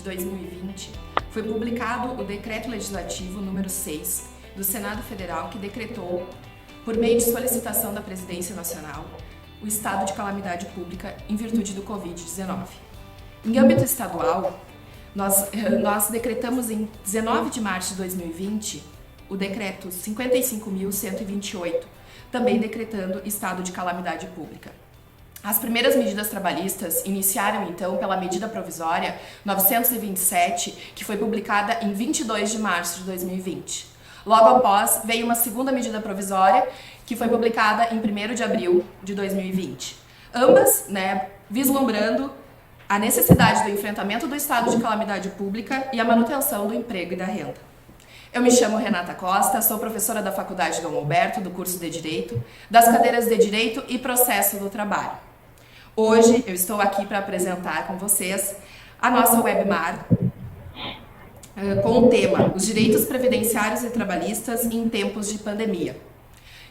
de 2020, foi publicado o Decreto Legislativo número 6 do Senado Federal, que decretou, por meio de solicitação da Presidência Nacional, o estado de calamidade pública em virtude do Covid-19. Em âmbito estadual, nós decretamos em 19 de março de 2020 o Decreto 55.128, também decretando estado de calamidade pública. As primeiras medidas trabalhistas iniciaram, então, pela medida provisória 927, que foi publicada em 22 de março de 2020. Logo após, veio uma segunda medida provisória, que foi publicada em 1º de abril de 2020. Ambas, vislumbrando a necessidade do enfrentamento do estado de calamidade pública e a manutenção do emprego e da renda. Eu me chamo Renata Costa, sou professora da Faculdade Dom Alberto, do curso de Direito, das cadeiras de Direito e Processo do Trabalho. Hoje eu estou aqui para apresentar com vocês a nossa webinar com o tema Os Direitos Previdenciários e Trabalhistas em Tempos de Pandemia.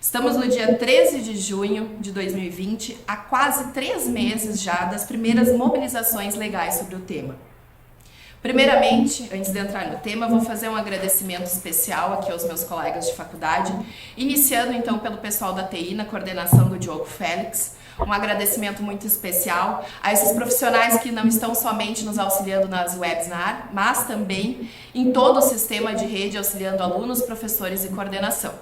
Estamos no dia 13 de junho de 2020, há quase 3 meses já das primeiras mobilizações legais sobre o tema. Primeiramente, antes de entrar no tema, vou fazer um agradecimento especial aqui aos meus colegas de faculdade, iniciando então pelo pessoal da TI, na coordenação do Diogo Félix. Um agradecimento muito especial a esses profissionais que não estão somente nos auxiliando nas webinar, mas também em todo o sistema de rede, auxiliando alunos, professores e coordenação.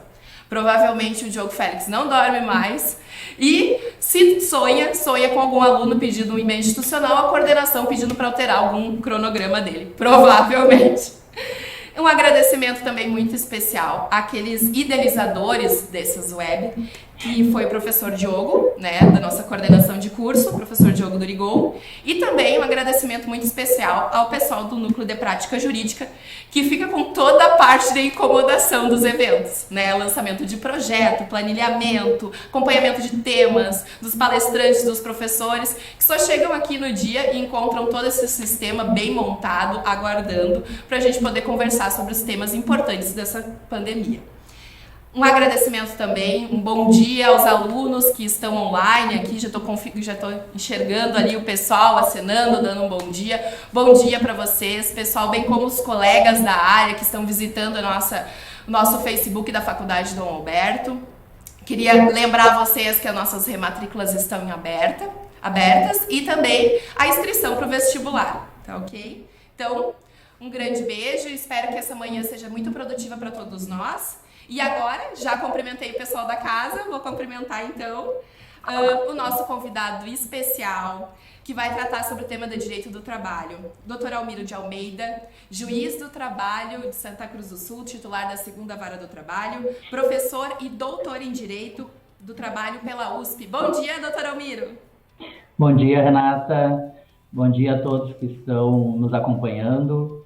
Provavelmente o Diogo Félix não dorme mais e se sonha com algum aluno pedindo um e-mail institucional, a coordenação pedindo para alterar algum cronograma dele, provavelmente. Um agradecimento também muito especial àqueles idealizadores dessas web, que foi o professor Diogo, da nossa coordenação de curso, o professor Diogo Durigol, e também um agradecimento muito especial ao pessoal do Núcleo de Prática Jurídica, que fica com toda a parte de incomodação dos eventos, lançamento de projeto, planilhamento, acompanhamento de temas, dos palestrantes, dos professores, que só chegam aqui no dia e encontram todo esse sistema bem montado, aguardando, para a gente poder conversar sobre os temas importantes dessa pandemia. Um agradecimento também, um bom dia aos alunos que estão online aqui, já estou enxergando ali o pessoal acenando, dando um bom dia. Bom dia para vocês, pessoal, bem como os colegas da área que estão visitando o nosso Facebook da Faculdade Dom Alberto. Queria lembrar vocês que as nossas rematrículas estão abertas e também a inscrição para o vestibular, tá ok? Então, um grande beijo, espero que essa manhã seja muito produtiva para todos nós. E agora, já cumprimentei o pessoal da casa, vou cumprimentar então o nosso convidado especial, que vai tratar sobre o tema do direito do trabalho. Dr. Almiro de Almeida, juiz do trabalho de Santa Cruz do Sul, titular da 2ª Vara do Trabalho, professor e doutor em Direito do Trabalho pela USP. Bom dia, Dr. Almiro. Bom dia, Renata. Bom dia a todos que estão nos acompanhando.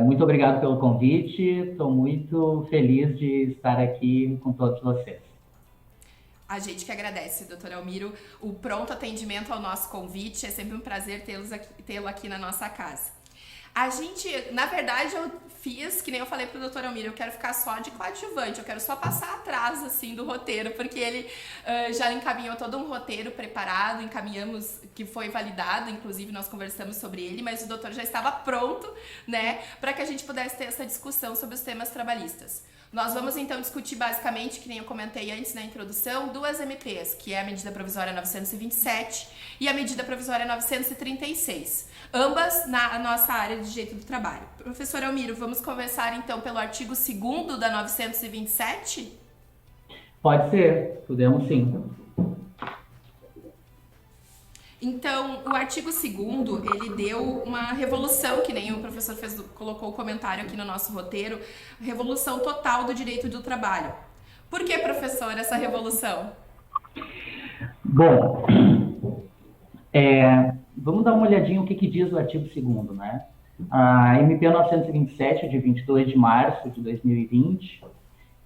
Muito obrigado pelo convite, estou muito feliz de estar aqui com todos vocês. A gente que agradece, doutor Almiro, o pronto atendimento ao nosso convite, é sempre um prazer tê-lo aqui na nossa casa. A gente, na verdade, eu fiz, que nem eu falei pro doutor Almiro, eu quero ficar só de coadjuvante, eu quero só passar atrás, assim, do roteiro, porque ele já encaminhou todo um roteiro preparado, encaminhamos, que foi validado, inclusive nós conversamos sobre ele, mas o doutor já estava pronto, para que a gente pudesse ter essa discussão sobre os temas trabalhistas. Nós vamos então discutir basicamente, que nem eu comentei antes na introdução, 2 MPs, que é a medida provisória 927 e a medida provisória 936, ambas na nossa área de direito do trabalho. Professor Almiro, vamos conversar então pelo artigo 2º da 927? Pode ser, podemos sim. Então, o artigo 2º, ele deu uma revolução, que nem o professor colocou o comentário aqui no nosso roteiro, revolução total do direito do trabalho. Por que, professor, essa revolução? Bom, vamos dar uma olhadinha no que diz o artigo 2º, A MP 927, de 22 de março de 2020,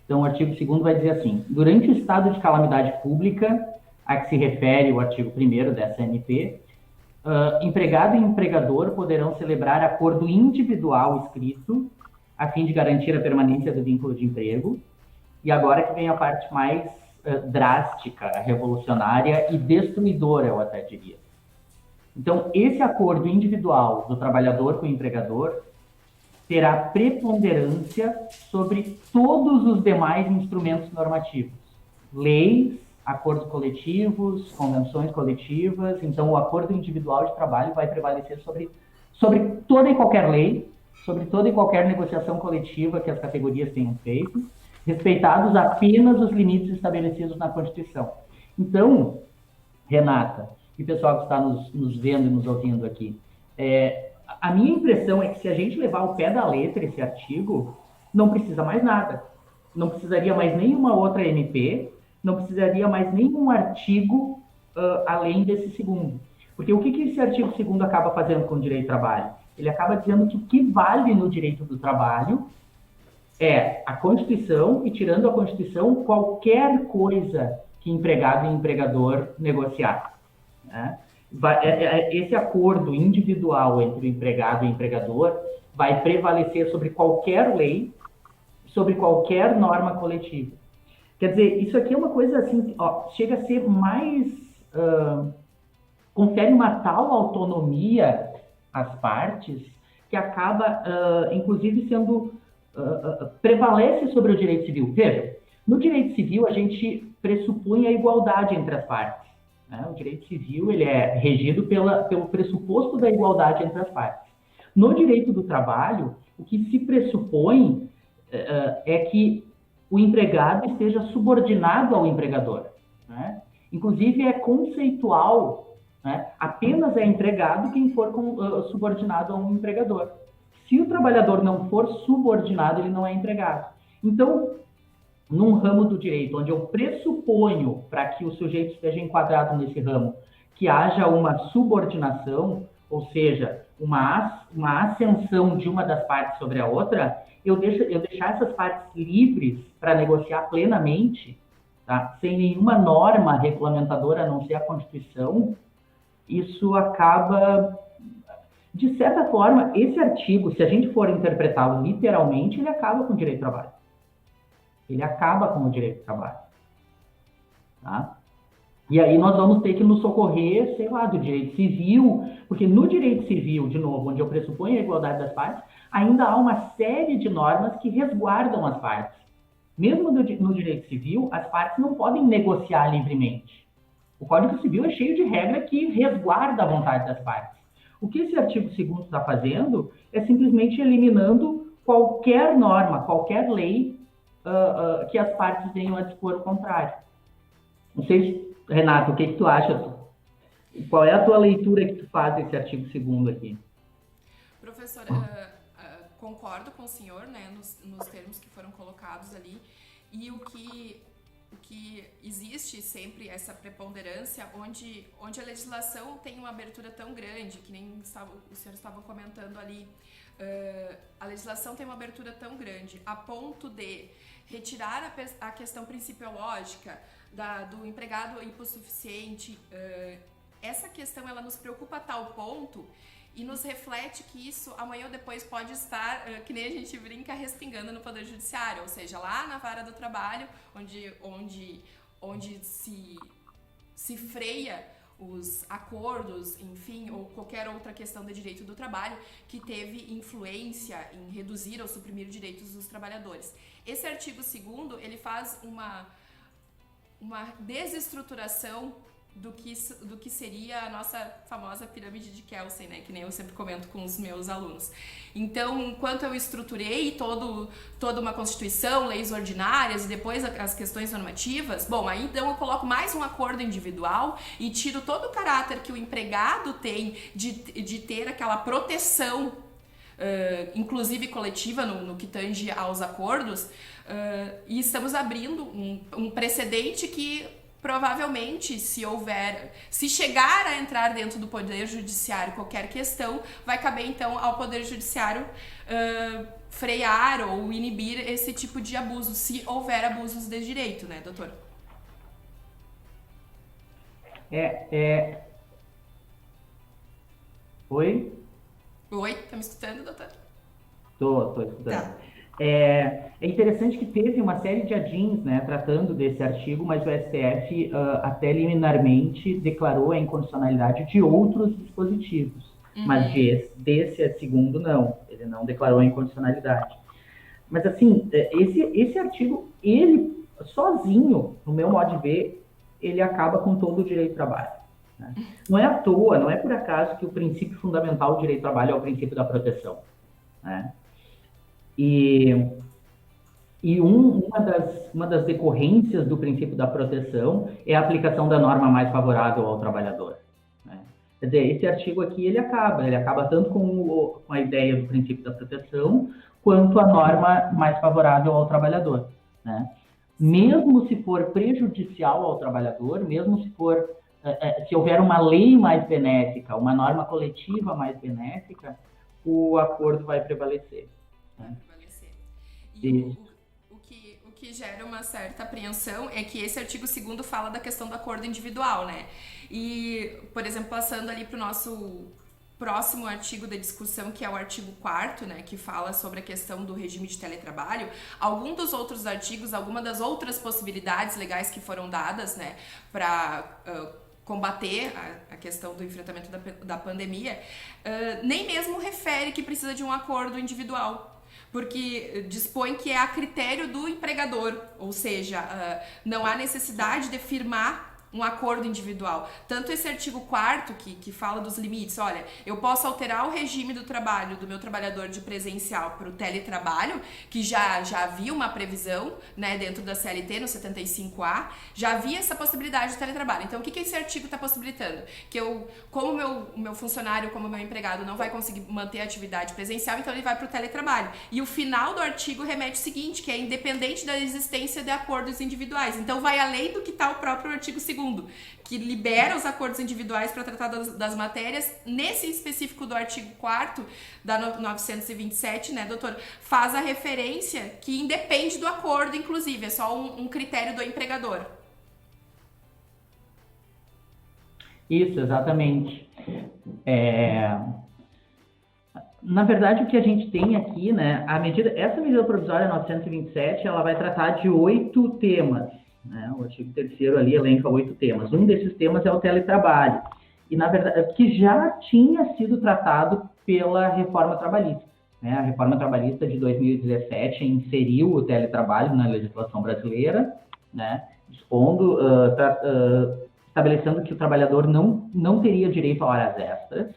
então o artigo 2º vai dizer assim: durante o estado de calamidade pública, a que se refere o artigo 1º dessa MP, empregado e empregador poderão celebrar acordo individual escrito a fim de garantir a permanência do vínculo de emprego. E agora que vem a parte mais drástica, revolucionária e destruidora, eu até diria. Então, esse acordo individual do trabalhador com o empregador terá preponderância sobre todos os demais instrumentos normativos. Leis, acordos coletivos, convenções coletivas. Então, o acordo individual de trabalho vai prevalecer sobre toda e qualquer lei, sobre toda e qualquer negociação coletiva que as categorias tenham feito, respeitados apenas os limites estabelecidos na Constituição. Então, Renata, e o pessoal que está nos vendo e nos ouvindo aqui, a minha impressão é que se a gente levar ao pé da letra esse artigo, não precisa mais nada. Não precisaria mais nenhuma outra MP, não precisaria mais nenhum artigo além desse segundo. Porque o que esse artigo segundo acaba fazendo com o direito do trabalho? Ele acaba dizendo que o que vale no direito do trabalho é a Constituição, e tirando a Constituição, qualquer coisa que empregado e empregador negociar. Né? Esse acordo individual entre o empregado e o empregador vai prevalecer sobre qualquer lei, sobre qualquer norma coletiva. Quer dizer, isso aqui é uma coisa assim, chega a ser mais... confere uma tal autonomia às partes que acaba, inclusive, sendo... prevalece sobre o direito civil. Veja, no direito civil a gente pressupõe a igualdade entre as partes. Né? O direito civil ele é regido pelo pressuposto da igualdade entre as partes. No direito do trabalho, o que se pressupõe é que o empregado esteja subordinado ao empregador. Né? Inclusive, é conceitual, né? Apenas é empregado quem for subordinado a um empregador. Se o trabalhador não for subordinado, ele não é empregado. Então, num ramo do direito, onde eu pressuponho, para que o sujeito esteja enquadrado nesse ramo, que haja uma subordinação, ou seja, uma ascensão de uma das partes sobre a outra, eu deixar essas partes livres para negociar plenamente, tá? Sem nenhuma norma regulamentadora a não ser a Constituição, isso acaba... De certa forma, esse artigo, se a gente for interpretá-lo literalmente, ele acaba com o direito do trabalho. Ele acaba com o direito do trabalho. Tá? E aí nós vamos ter que nos socorrer, sei lá, do direito civil, porque no direito civil, de novo, onde eu pressuponho a igualdade das partes, ainda há uma série de normas que resguardam as partes. Mesmo no direito civil, as partes não podem negociar livremente. O Código Civil é cheio de regra que resguarda a vontade das partes. O que esse artigo 2º está fazendo é simplesmente eliminando qualquer norma, qualquer lei que as partes venham a dispor o contrário. Não sei, Renato, o que tu acha? Qual é a tua leitura que tu faz desse artigo 2º aqui? Professor, concordo com o senhor, né, nos termos que foram colocados ali, e o que existe sempre essa preponderância, onde a legislação tem uma abertura tão grande, que nem os senhores estavam comentando ali, a legislação tem uma abertura tão grande, a ponto de retirar a questão principiológica do empregado hipossuficiente. Essa questão ela nos preocupa a tal ponto e nos reflete que isso amanhã ou depois pode estar, que nem a gente brinca, respingando no Poder Judiciário, ou seja, lá na vara do trabalho, onde se freia os acordos, enfim, ou qualquer outra questão de direito do trabalho que teve influência em reduzir ou suprimir direitos dos trabalhadores. Esse artigo 2º, ele faz uma desestruturação do que seria a nossa famosa pirâmide de Kelsen, né? Que nem eu sempre comento com os meus alunos. Então, enquanto eu estruturei toda uma Constituição, leis ordinárias e depois as questões normativas, bom, aí então eu coloco mais um acordo individual e tiro todo o caráter que o empregado tem de ter aquela proteção, inclusive coletiva, no que tange aos acordos, e estamos abrindo um precedente que provavelmente, se chegar a entrar dentro do Poder Judiciário qualquer questão, vai caber então ao Poder Judiciário frear ou inibir esse tipo de abuso, se houver abusos de direito, né, doutor? Oi? Oi, tá me escutando, doutor? Tô escutando. Tá. É interessante que teve uma série de adins, né, tratando desse artigo, mas o STF até liminarmente declarou a inconstitucionalidade de outros dispositivos, mas desse segundo não, ele não declarou a inconstitucionalidade. Mas assim, esse artigo, ele sozinho, no meu modo de ver, ele acaba com todo o direito do trabalho. Né? Não é à toa, não é por acaso que o princípio fundamental do direito do trabalho é o princípio da proteção. Né? E uma das decorrências do princípio da proteção é a aplicação da norma mais favorável ao trabalhador. Né? Quer dizer, esse artigo aqui, ele acaba tanto com a ideia do princípio da proteção, quanto a norma mais favorável ao trabalhador. Né? Mesmo se for prejudicial ao trabalhador, mesmo se houver uma lei mais benéfica, uma norma coletiva mais benéfica, o acordo vai prevalecer. Né? E o que gera uma certa apreensão é que esse artigo 2º fala da questão do acordo individual, né? E, por exemplo, passando ali para o nosso próximo artigo da discussão, que é o artigo 4º, né, que fala sobre a questão do regime de teletrabalho, algum dos outros artigos, alguma das outras possibilidades legais que foram dadas, né, para combater a questão do enfrentamento da pandemia, nem mesmo refere que precisa de um acordo individual. Porque dispõe que é a critério do empregador, ou seja, não há necessidade de firmar um acordo individual. Tanto esse artigo 4º, que fala dos limites, olha, eu posso alterar o regime do trabalho do meu trabalhador de presencial para o teletrabalho, que já havia uma previsão, né, dentro da CLT, no 75A, já havia essa possibilidade de teletrabalho. Então, o que esse artigo está possibilitando? Que como o meu funcionário, como o meu empregado não vai conseguir manter a atividade presencial, então ele vai para o teletrabalho. E o final do artigo remete o seguinte, que é independente da existência de acordos individuais. Então, vai além do que está o próprio artigo 2º, que libera os acordos individuais para tratar das matérias. Nesse específico do artigo 4º da 927, né, doutor, faz a referência que independe do acordo, inclusive, é só um critério do empregador. Isso, exatamente. Na verdade, o que a gente tem aqui, né, essa medida provisória 927, ela vai tratar de 8 temas. Né? O artigo 3º ali elenca 8 temas. Um desses temas é o teletrabalho, e na verdade que já tinha sido tratado pela reforma trabalhista. Né? A reforma trabalhista de 2017 inseriu o teletrabalho na legislação brasileira, né? Expondo, estabelecendo que o trabalhador não teria direito a horas extras.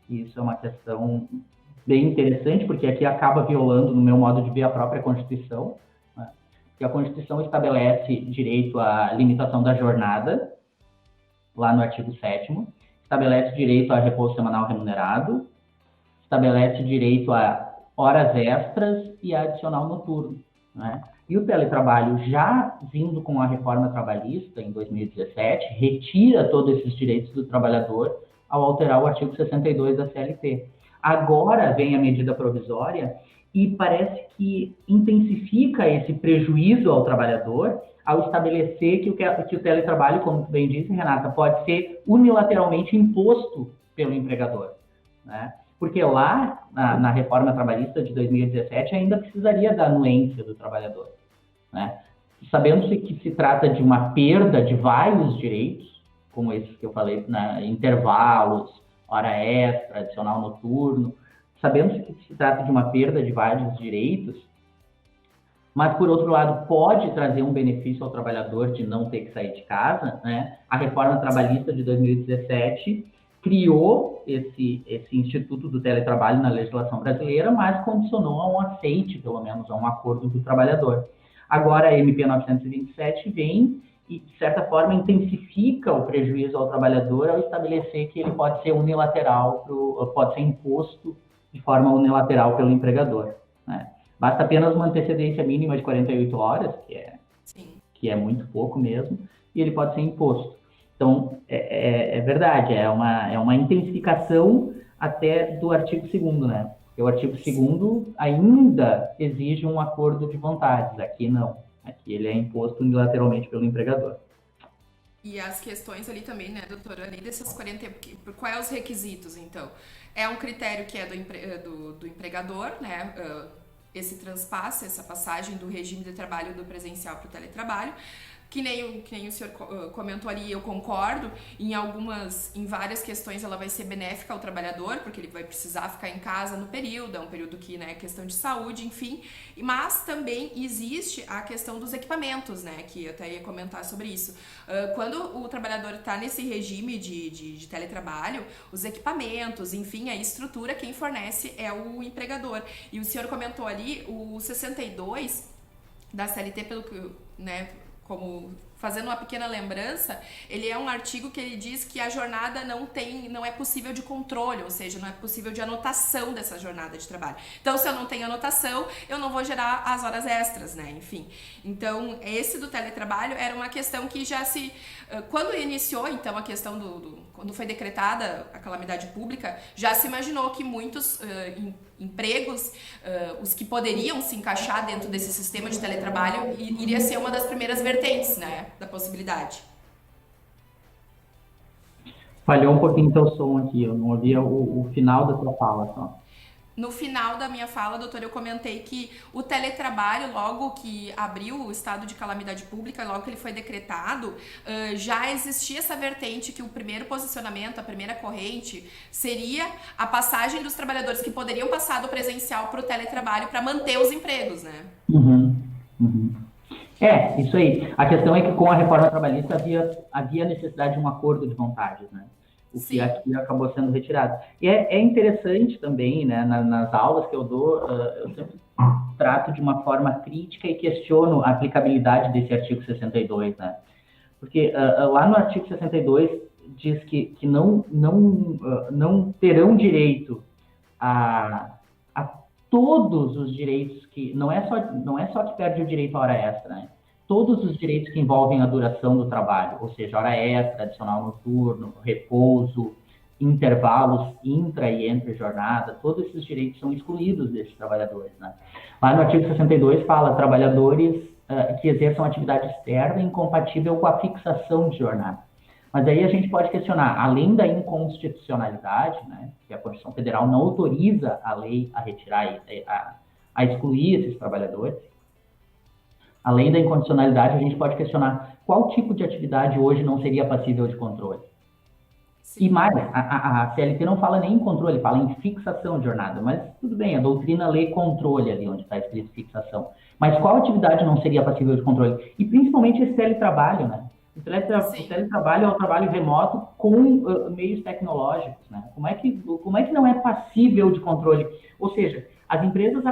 Isso é uma questão bem interessante, porque aqui acaba violando, no meu modo de ver, a própria Constituição. Que a Constituição estabelece direito à limitação da jornada, lá no artigo 7º, estabelece direito a repouso semanal remunerado, estabelece direito a horas extras e a adicional noturno. Né? E o teletrabalho, já vindo com a reforma trabalhista, em 2017, retira todos esses direitos do trabalhador ao alterar o artigo 62 da CLT. Agora vem a medida provisória e parece que intensifica esse prejuízo ao trabalhador ao estabelecer que o teletrabalho, como tu bem disse, Renata, pode ser unilateralmente imposto pelo empregador. Né? Porque lá, na reforma trabalhista de 2017, ainda precisaria da anuência do trabalhador. Né? Sabendo-se que se trata de uma perda de vários direitos, como esses que eu falei, né? Intervalos, hora extra, adicional noturno, sabemos que se trata de uma perda de vários direitos, mas, por outro lado, pode trazer um benefício ao trabalhador de não ter que sair de casa. Né? A reforma trabalhista de 2017 criou esse instituto do teletrabalho na legislação brasileira, mas condicionou a um aceite, pelo menos, a um acordo do trabalhador. Agora, a MP 927 vem e, de certa forma, intensifica o prejuízo ao trabalhador ao estabelecer que ele pode ser unilateral, pode ser imposto de forma unilateral pelo empregador. Né? Basta apenas uma antecedência mínima de 48 horas, que é muito pouco mesmo, e ele pode ser imposto. Então, é verdade, é uma intensificação até do artigo 2º, né? Porque o artigo 2º ainda exige um acordo de vontades, aqui não. Aqui ele é imposto unilateralmente pelo empregador. E as questões ali também, né, doutora, além desses 40, quais são os requisitos, então? É um critério que é do empregador, né, esse transpasse, essa passagem do regime de trabalho do presencial para o teletrabalho. Que nem o senhor comentou ali, eu concordo, em várias questões ela vai ser benéfica ao trabalhador, porque ele vai precisar ficar em casa no período, é um período que, né, é questão de saúde, enfim, mas também existe a questão dos equipamentos, né, que eu até ia comentar sobre isso. Quando o trabalhador está nesse regime de teletrabalho, os equipamentos, enfim, a estrutura, quem fornece é o empregador. E o senhor comentou ali, o 62 da CLT, pelo que, né, como fazendo uma pequena lembrança, ele é um artigo que ele diz que a jornada não é possível de controle, ou seja, não é possível de anotação dessa jornada de trabalho. Então, se eu não tenho anotação, eu não vou gerar as horas extras, né? Enfim. Então, esse do teletrabalho era uma questão que já se... Quando iniciou, então, a questão quando foi decretada a calamidade pública, já se imaginou que muitos empregos, os que poderiam se encaixar dentro desse sistema de teletrabalho, iria ser uma das primeiras vertentes, né, da possibilidade. Falhou um pouquinho teu som aqui, eu não ouvi o final da tua fala só. No final da minha fala, doutor, eu comentei que o teletrabalho, logo que abriu o estado de calamidade pública, logo que ele foi decretado, já existia essa vertente que o primeiro posicionamento, a primeira corrente, seria a passagem dos trabalhadores que poderiam passar do presencial para o teletrabalho para manter os empregos, né? Uhum, uhum. Isso aí. A questão é que com a reforma trabalhista havia necessidade de um acordo de vontades, né? O que Sim. aqui acabou sendo retirado. E é interessante também, né, nas aulas que eu dou, eu sempre trato de uma forma crítica e questiono a aplicabilidade desse artigo 62, né? Porque lá no artigo 62 diz que não terão direito a todos os direitos que... Não é só que perde o direito à hora extra, né? Todos os direitos que envolvem a duração do trabalho, ou seja, hora extra, adicional noturno, repouso, intervalos intra e entre jornada, todos esses direitos são excluídos desses trabalhadores, né? Lá no artigo 62 fala trabalhadores que exerçam atividade externa incompatível com a fixação de jornada. Mas aí a gente pode questionar, além da inconstitucionalidade, né, que a Constituição Federal não autoriza a lei a retirar, a excluir esses trabalhadores, além da incondicionalidade, a gente pode questionar qual tipo de atividade hoje não seria passível de controle. Sim. E mais, a CLT não fala nem em controle, fala em fixação de jornada, mas tudo bem, a doutrina lê controle ali onde está escrito fixação. Mas qual atividade não seria passível de controle? E principalmente esse teletrabalho, né? O teletrabalho é o trabalho remoto com meios tecnológicos, né? Como é que não é passível de controle? Ou seja, as empresas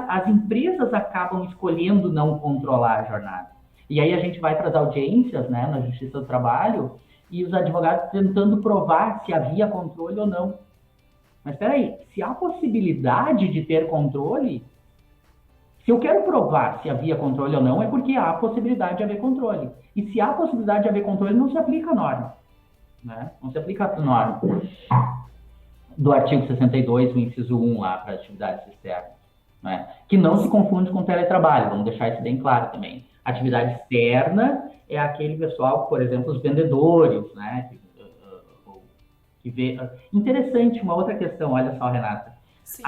acabam escolhendo não controlar a jornada. E aí a gente vai para as audiências, né, na Justiça do Trabalho, e os advogados tentando provar se havia controle ou não. Mas espera aí, se há possibilidade de ter controle, se eu quero provar se havia controle ou não, é porque há possibilidade de haver controle. E se há possibilidade de haver controle, não se aplica a norma, né? Não se aplica a norma do artigo 62, o inciso 1 lá, para atividades externas. Né? Que não se confunde com teletrabalho, vamos deixar isso bem claro também. Atividade externa é aquele pessoal, por exemplo, os vendedores, né? Que vê... Interessante, uma outra questão, olha só, Renata. Sim.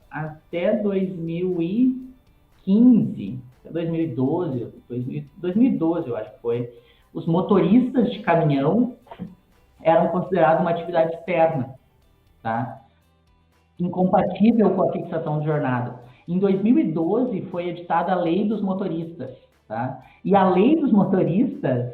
Até 2015, 2012, eu acho que foi, os motoristas de caminhão eram considerados uma atividade externa, tá? Incompatível com a fixação de jornada. Em 2012 foi editada a Lei dos Motoristas, tá? E a Lei dos Motoristas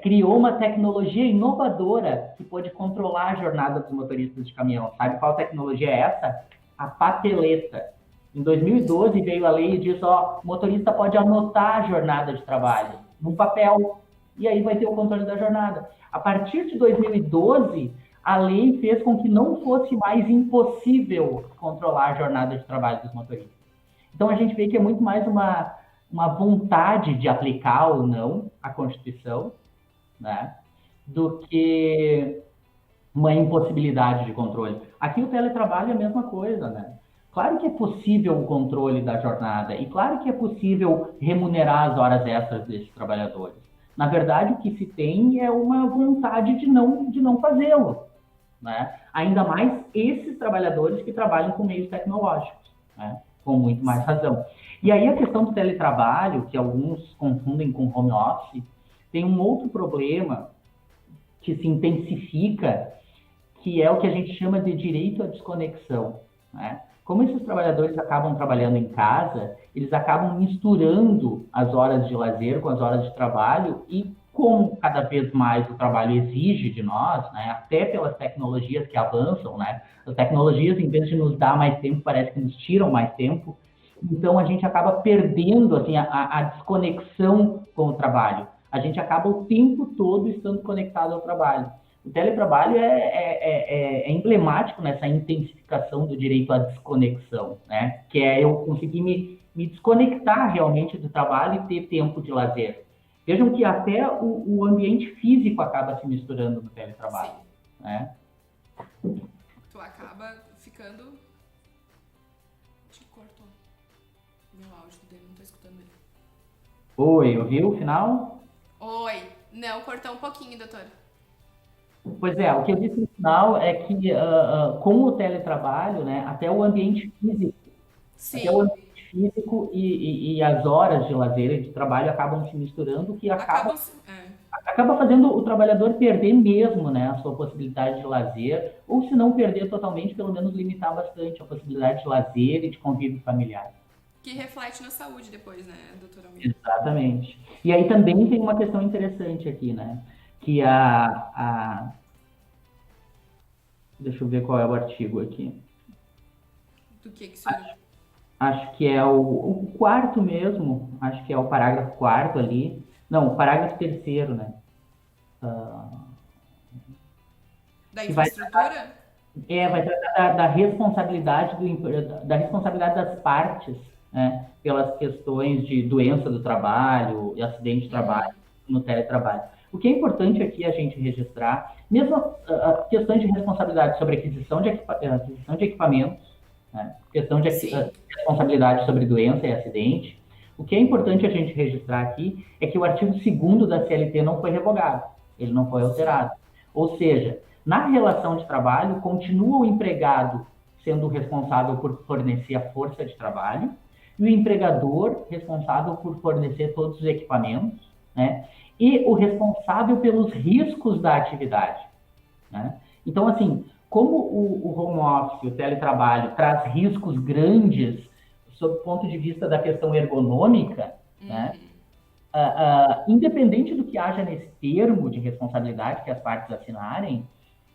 criou uma tecnologia inovadora que pôde controlar a jornada dos motoristas de caminhão. Sabe qual tecnologia é essa? A papeleta. Em 2012 veio a lei e diz, o motorista pode anotar a jornada de trabalho no papel, e aí vai ter o controle da jornada. A partir de 2012, a lei fez com que não fosse mais impossível controlar a jornada de trabalho dos motoristas. Então, a gente vê que é muito mais uma vontade de aplicar ou não a Constituição, né, do que uma impossibilidade de controle. Aqui o teletrabalho é a mesma coisa, né? Claro que é possível o controle da jornada e claro que é possível remunerar as horas extras desses trabalhadores. Na verdade, o que se tem é uma vontade de não fazê-lo, né? Ainda mais esses trabalhadores que trabalham com meios tecnológicos. né? Com muito mais razão. E aí a questão do teletrabalho, que alguns confundem com home office, tem um outro problema que se intensifica, que é o que a gente chama de direito à desconexão, né? Como esses trabalhadores acabam trabalhando em casa, eles acabam misturando as horas de lazer com as horas de trabalho e como cada vez mais o trabalho exige de nós, né, até pelas tecnologias que avançam, né, as tecnologias, em vez de nos dar mais tempo, parece que nos tiram mais tempo, então a gente acaba perdendo assim, a desconexão com o trabalho. A gente acaba o tempo todo estando conectado ao trabalho. O teletrabalho é emblemático nessa intensificação do direito à desconexão, né? Que é eu conseguir me desconectar realmente do trabalho e ter tempo de lazer. Vejam que até o ambiente físico acaba se misturando no teletrabalho, né? Tu acaba ficando... Te cortou. Meu áudio dele, não tô escutando ele. Oi, ouviu o final? Oi. Não, cortou um pouquinho, doutor. Pois é, o que eu disse no final é que com o teletrabalho, né, até o Sim. ambiente físico e as horas de lazer e de trabalho acabam se misturando, que Acabam... acaba fazendo o trabalhador perder mesmo, né, a sua possibilidade de lazer, ou se não perder totalmente, pelo menos limitar bastante a possibilidade de lazer e de convívio familiar. Que reflete na saúde depois, né, doutor Almir? Exatamente. E aí também tem uma questão interessante aqui, né, que deixa eu ver qual é o artigo aqui. Do que o senhor... Acho que é o quarto mesmo, acho que é o parágrafo quarto ali. Não, o parágrafo terceiro, né? Da Que vai, infraestrutura? vai tratar da responsabilidade da responsabilidade das partes, né? Pelas questões de doença do trabalho e acidente de trabalho no teletrabalho. O que é importante aqui a gente registrar, mesmo questões de responsabilidade sobre aquisição de equipamentos, né? Questão de Sim. responsabilidade sobre doença e acidente. O que é importante a gente registrar aqui é que o artigo 2º da CLT não foi revogado, ele não foi alterado. Ou seja, na relação de trabalho, continua o empregado sendo responsável por fornecer a força de trabalho e o empregador responsável por fornecer todos os equipamentos, né? E o responsável pelos riscos da atividade, né? Então, assim, como o home office, o teletrabalho, traz riscos grandes sob o ponto de vista da questão ergonômica, né? Independente do que haja nesse termo de responsabilidade que as partes assinarem,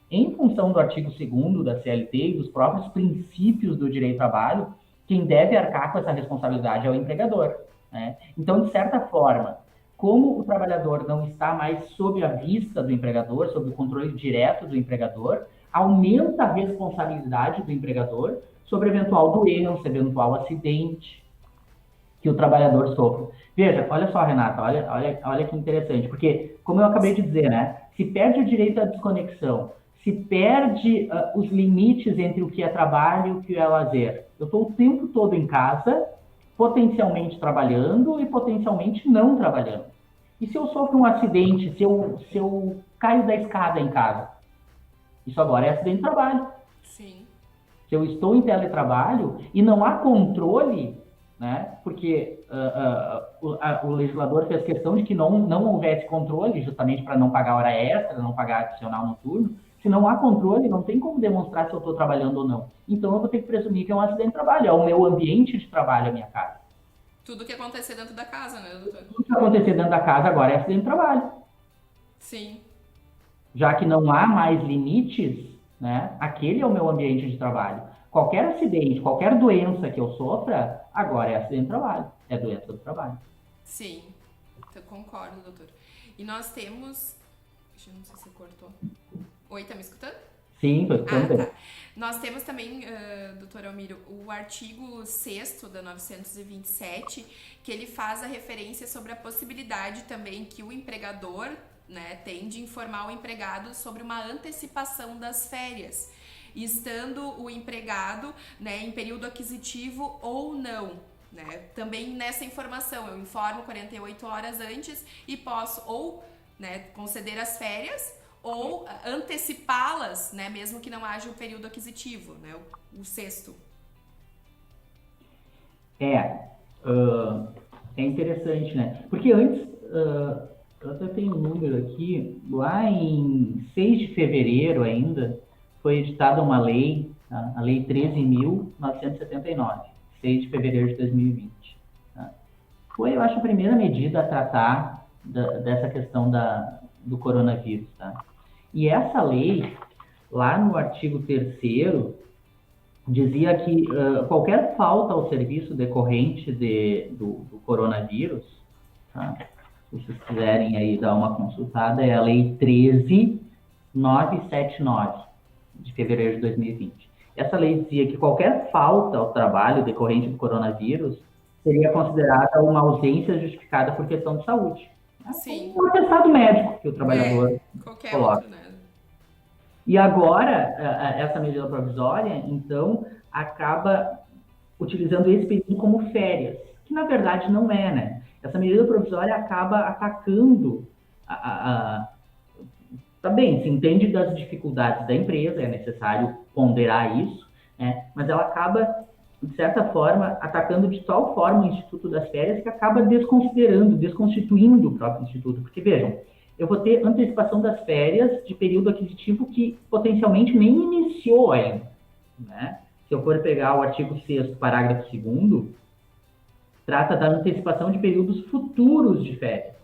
em função do artigo 2º da CLT e dos próprios princípios do direito do trabalho, quem deve arcar com essa responsabilidade é o empregador, né? Então, de certa forma, como o trabalhador não está mais sob a vista do empregador, sob o controle direto do empregador, aumenta a responsabilidade do empregador sobre eventual doença, eventual acidente que o trabalhador sofre. Veja, olha só, Renata, olha que interessante, porque, como eu acabei de dizer, né, se perde o direito à desconexão, se perde os limites entre o que é trabalho e o que é lazer. Eu estou o tempo todo em casa, potencialmente trabalhando e potencialmente não trabalhando. E se eu sofro um acidente, se eu caio da escada em casa? Isso agora é acidente de trabalho. Sim. Se eu estou em teletrabalho e não há controle, né, porque o legislador fez questão de que não houvesse controle, justamente para não pagar hora extra, não pagar adicional noturno. Se não há controle, não tem como demonstrar se eu estou trabalhando ou não. Então eu vou ter que presumir que é um acidente de trabalho, é o meu ambiente de trabalho, a minha casa. Tudo que acontecer dentro da casa, né, doutor? Tudo que acontecer dentro da casa agora é acidente de trabalho. Sim. Já que não há mais limites, né, aquele é o meu ambiente de trabalho. Qualquer acidente, qualquer doença que eu sofra, agora é acidente de trabalho, é doença do trabalho. Sim, eu concordo, doutor. E nós temos... Deixa eu não sei se você cortou. Oi, tá me escutando? Sim, estou escutando bem. Tá. Nós temos também, doutor Almiro, o artigo 6º da 927, que ele faz a referência sobre a possibilidade também que o empregador, né, tem de informar o empregado sobre uma antecipação das férias, estando o empregado, né, em período aquisitivo ou não. Né? Também nessa informação, eu informo 48 horas antes e posso ou, né, conceder as férias ou antecipá-las, né, mesmo que não haja o período aquisitivo, né, o 6º. É, uh, é interessante, né? Porque antes, eu até tenho um número aqui, lá em 6 de fevereiro ainda, foi editada uma lei, tá? A Lei 13.979, 6 de fevereiro de 2020. Tá? Foi, eu acho, a primeira medida a tratar dessa questão do coronavírus. Tá? E essa lei, lá no artigo 3º, dizia que qualquer falta ao serviço decorrente do coronavírus, tá? Se vocês quiserem aí dar uma consultada, é a Lei 13.979, de fevereiro de 2020. Essa lei dizia que qualquer falta ao trabalho decorrente do coronavírus seria considerada uma ausência justificada por questão de saúde. Sim. Um atestado médico que o trabalhador Qualquer coloca. outro, né? E agora, essa medida provisória, então, acaba utilizando esse período como férias, que na verdade não é, né? Essa medida provisória acaba atacando tá bem, se entende das dificuldades da empresa, é necessário ponderar isso, né? Mas ela acaba, de certa forma, atacando de tal forma o Instituto das Férias que acaba desconsiderando, desconstituindo o próprio Instituto. Porque, vejam, eu vou ter antecipação das férias de período aquisitivo que potencialmente nem iniciou ainda, né? Se eu for pegar o artigo 6º, parágrafo 2º, trata da antecipação de períodos futuros de férias,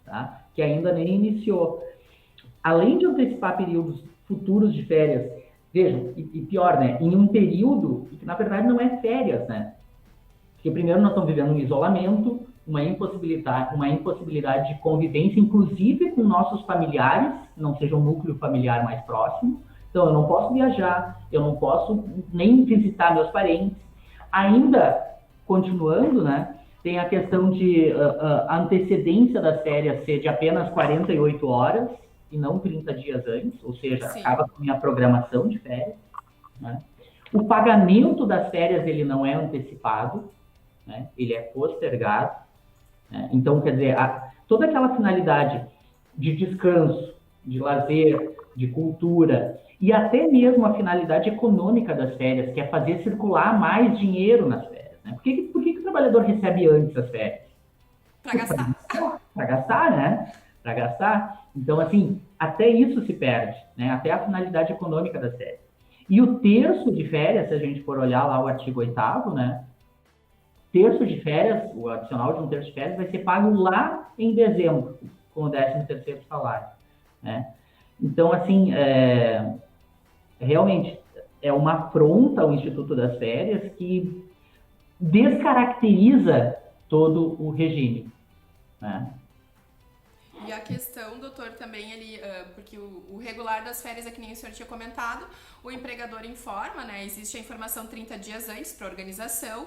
tá? Que ainda nem iniciou. Além de antecipar períodos futuros de férias, vejam, e pior, né? Em um período que, na verdade, não é férias, né? Porque, primeiro, nós estamos vivendo um isolamento, uma impossibilidade de convivência, inclusive com nossos familiares, não seja um núcleo familiar mais próximo. Então, eu não posso viajar, eu não posso nem visitar meus parentes. Ainda, continuando, né? Tem a questão de a antecedência das férias ser de apenas 48 horas, e não 30 dias antes, ou seja, Sim. acaba com a minha programação de férias. Né? O pagamento das férias ele não é antecipado, né? Ele é postergado. Né? Então, quer dizer, toda aquela finalidade de descanso, de lazer, de cultura, e até mesmo a finalidade econômica das férias, que é fazer circular mais dinheiro nas férias. Né? Por que o trabalhador recebe antes as férias? Para gastar. Para gastar, né? Para gastar. Então, assim, até isso se perde, né? Até a finalidade econômica das férias. E o terço de férias, se a gente for olhar lá o artigo 8º, né? Terço de férias, o adicional de um terço de férias vai ser pago lá em dezembro, com o 13º salário, né? Então, assim, realmente é uma afronta ao Instituto das Férias que descaracteriza todo o regime, né? E a questão, doutor, também ele, porque o regular das férias é que nem o senhor tinha comentado, o empregador informa, né? Existe a informação 30 dias antes para a organização.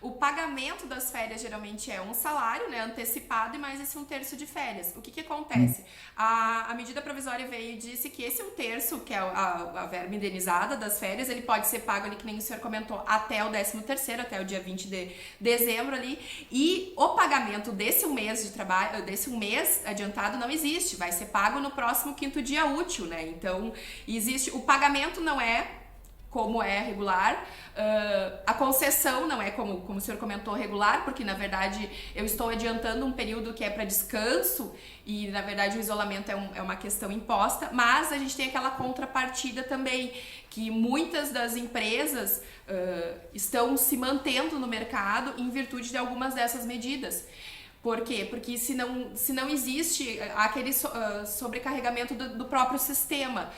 O pagamento das férias geralmente é um salário, né, antecipado, e mais esse 1/3 de férias. O que acontece? A medida provisória veio e disse que esse 1/3, que é a verba indenizada das férias, ele pode ser pago ali, que nem o senhor comentou, até o 13º, até o dia 20 de dezembro ali. E o pagamento desse mês de trabalho, desse mês adiantado não existe. Vai ser pago no próximo 5º dia útil, né? Então, existe... O pagamento não é como é regular, a concessão não é como o senhor comentou, regular, porque na verdade eu estou adiantando um período que é para descanso e na verdade o isolamento é uma questão imposta, mas a gente tem aquela contrapartida também, que muitas das empresas estão se mantendo no mercado em virtude de algumas dessas medidas. Por quê? Porque se não existe aquele sobrecarregamento do próprio sistema,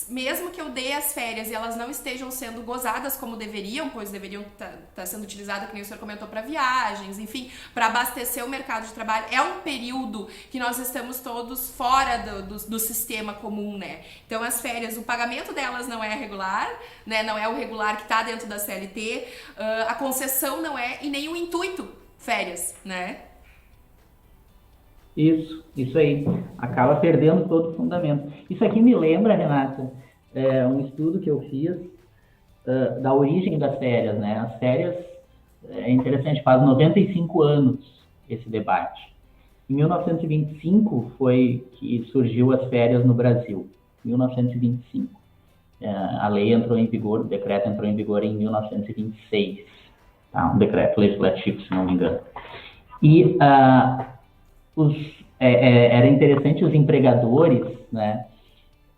mesmo que eu dê as férias e elas não estejam sendo gozadas como deveriam, pois deveriam estar sendo utilizadas, que nem o senhor comentou, para viagens, enfim, para abastecer o mercado de trabalho, é um período que nós estamos todos fora do sistema comum, né? Então as férias, o pagamento delas não é regular, né? Não é o regular que está dentro da CLT, a concessão não é, e nem o intuito férias, né? Isso aí. Acaba perdendo todo o fundamento. Isso aqui me lembra, Renata, um estudo que eu fiz da origem das férias, né? As férias, é interessante, faz 95 anos esse debate. Em 1925 foi que surgiu as férias no Brasil. 1925. A lei entrou em vigor, o decreto entrou em vigor em 1926. tá? Um decreto legislativo, se não me engano. E era interessante, os empregadores, né,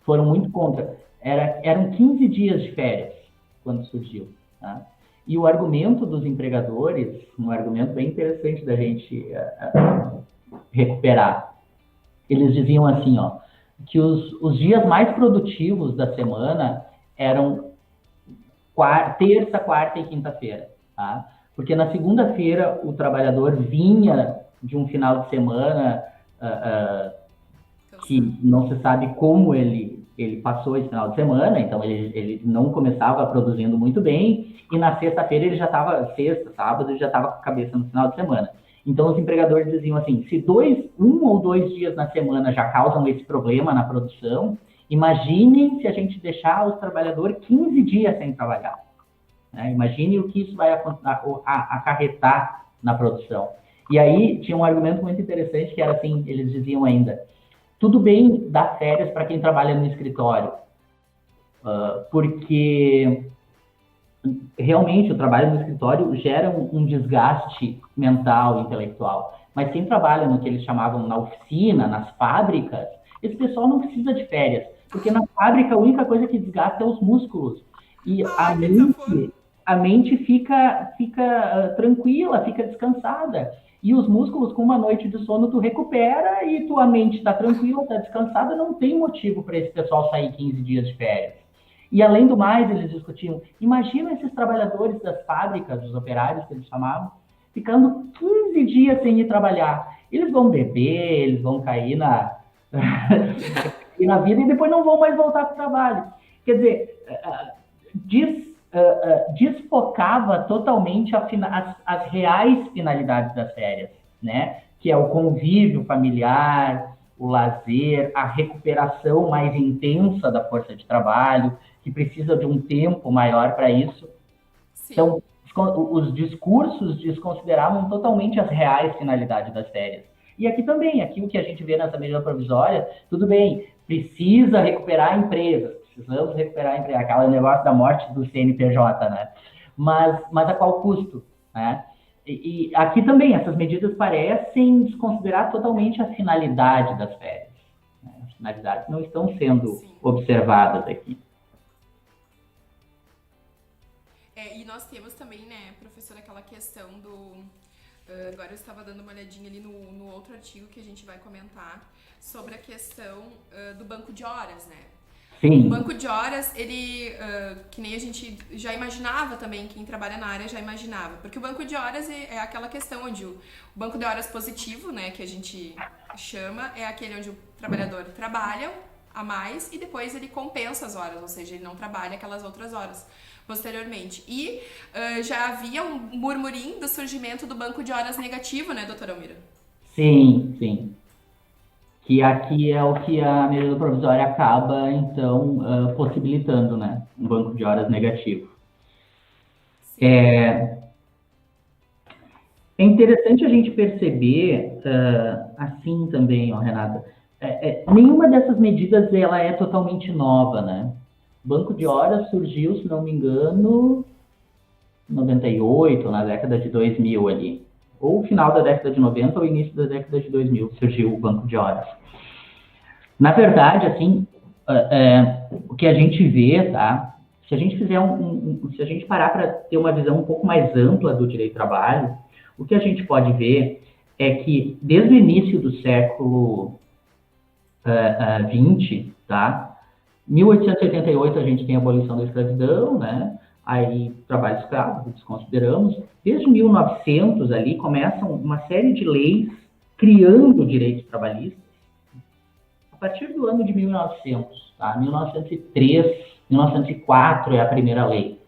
foram muito contra. Eram 15 dias de férias quando surgiu. Tá? E o argumento dos empregadores, um argumento bem interessante da gente recuperar, eles diziam assim, ó, que os dias mais produtivos da semana eram terça, quarta e quinta-feira. Tá? Porque na segunda-feira o trabalhador vinha de um final de semana que não se sabe como ele passou esse final de semana, então ele não começava produzindo muito bem, e na sexta-feira ele já estava, sábado, ele já estava com a cabeça no final de semana. Então os empregadores diziam assim, se 1 ou 2 dias na semana já causam esse problema na produção, imaginem se a gente deixar os trabalhadores 15 dias sem trabalhar. Né? Imagine o que isso vai acarretar na produção. E aí tinha um argumento muito interessante, que era assim, eles diziam ainda, tudo bem dar férias para quem trabalha no escritório, porque realmente o trabalho no escritório gera um desgaste mental, intelectual. Mas quem trabalha no que eles chamavam na oficina, nas fábricas, esse pessoal não precisa de férias, porque na fábrica a única coisa que desgasta é os músculos. E a mente fica tranquila, fica descansada. E os músculos, com uma noite de sono, tu recupera e tua mente está tranquila, está descansada, não tem motivo para esse pessoal sair 15 dias de férias. E, além do mais, eles discutiam, imagina esses trabalhadores das fábricas, os operários que eles chamavam, ficando 15 dias sem ir trabalhar. Eles vão beber, eles vão cair na vida e depois não vão mais voltar para o trabalho. Quer dizer, desfocava totalmente as reais finalidades das férias, né? Que é o convívio familiar, o lazer, a recuperação mais intensa da força de trabalho, que precisa de um tempo maior para isso. Sim. Então, os discursos desconsideravam totalmente as reais finalidades das férias. E aqui também, aqui o que a gente vê nessa medida provisória, tudo bem, precisa recuperar empresas, precisamos recuperar aquele negócio da morte do CNPJ, né? Mas a qual custo, né? E aqui também, essas medidas parecem desconsiderar totalmente a finalidade das férias. Né? As finalidades não estão sendo observadas aqui. E nós temos também, né, professor, aquela questão do... agora eu estava dando uma olhadinha ali no outro artigo que a gente vai comentar, sobre a questão do banco de horas, né? Sim. O banco de horas, ele, que nem a gente já imaginava também, quem trabalha na área já imaginava, porque o banco de horas é aquela questão onde o banco de horas positivo, né, que a gente chama, é aquele onde o trabalhador trabalha a mais e depois ele compensa as horas, ou seja, ele não trabalha aquelas outras horas posteriormente. E já havia um murmurim do surgimento do banco de horas negativo, né, doutora Almira? Sim, sim. Que aqui é o que a medida provisória acaba, então, possibilitando, né? Um banco de horas negativo. É interessante a gente perceber, assim também, ó, Renata, nenhuma dessas medidas ela é totalmente nova, né? O banco de horas surgiu, se não me engano, em 98, na década de 2000 ali. Ou final da década de 90 ou início da década de 2000 surgiu o banco de horas. Na verdade, assim, o que a gente vê, tá? Se a gente fizer se a gente parar para ter uma visão um pouco mais ampla do direito do trabalho, o que a gente pode ver é que desde o início do século XX, tá? 1888 a gente tem a abolição da escravidão, né? Aí, trabalho escravo, desconsideramos. Desde 1900, ali, começam uma série de leis criando direitos trabalhistas. A partir do ano de 1900, tá? 1903, 1904 é a primeira lei.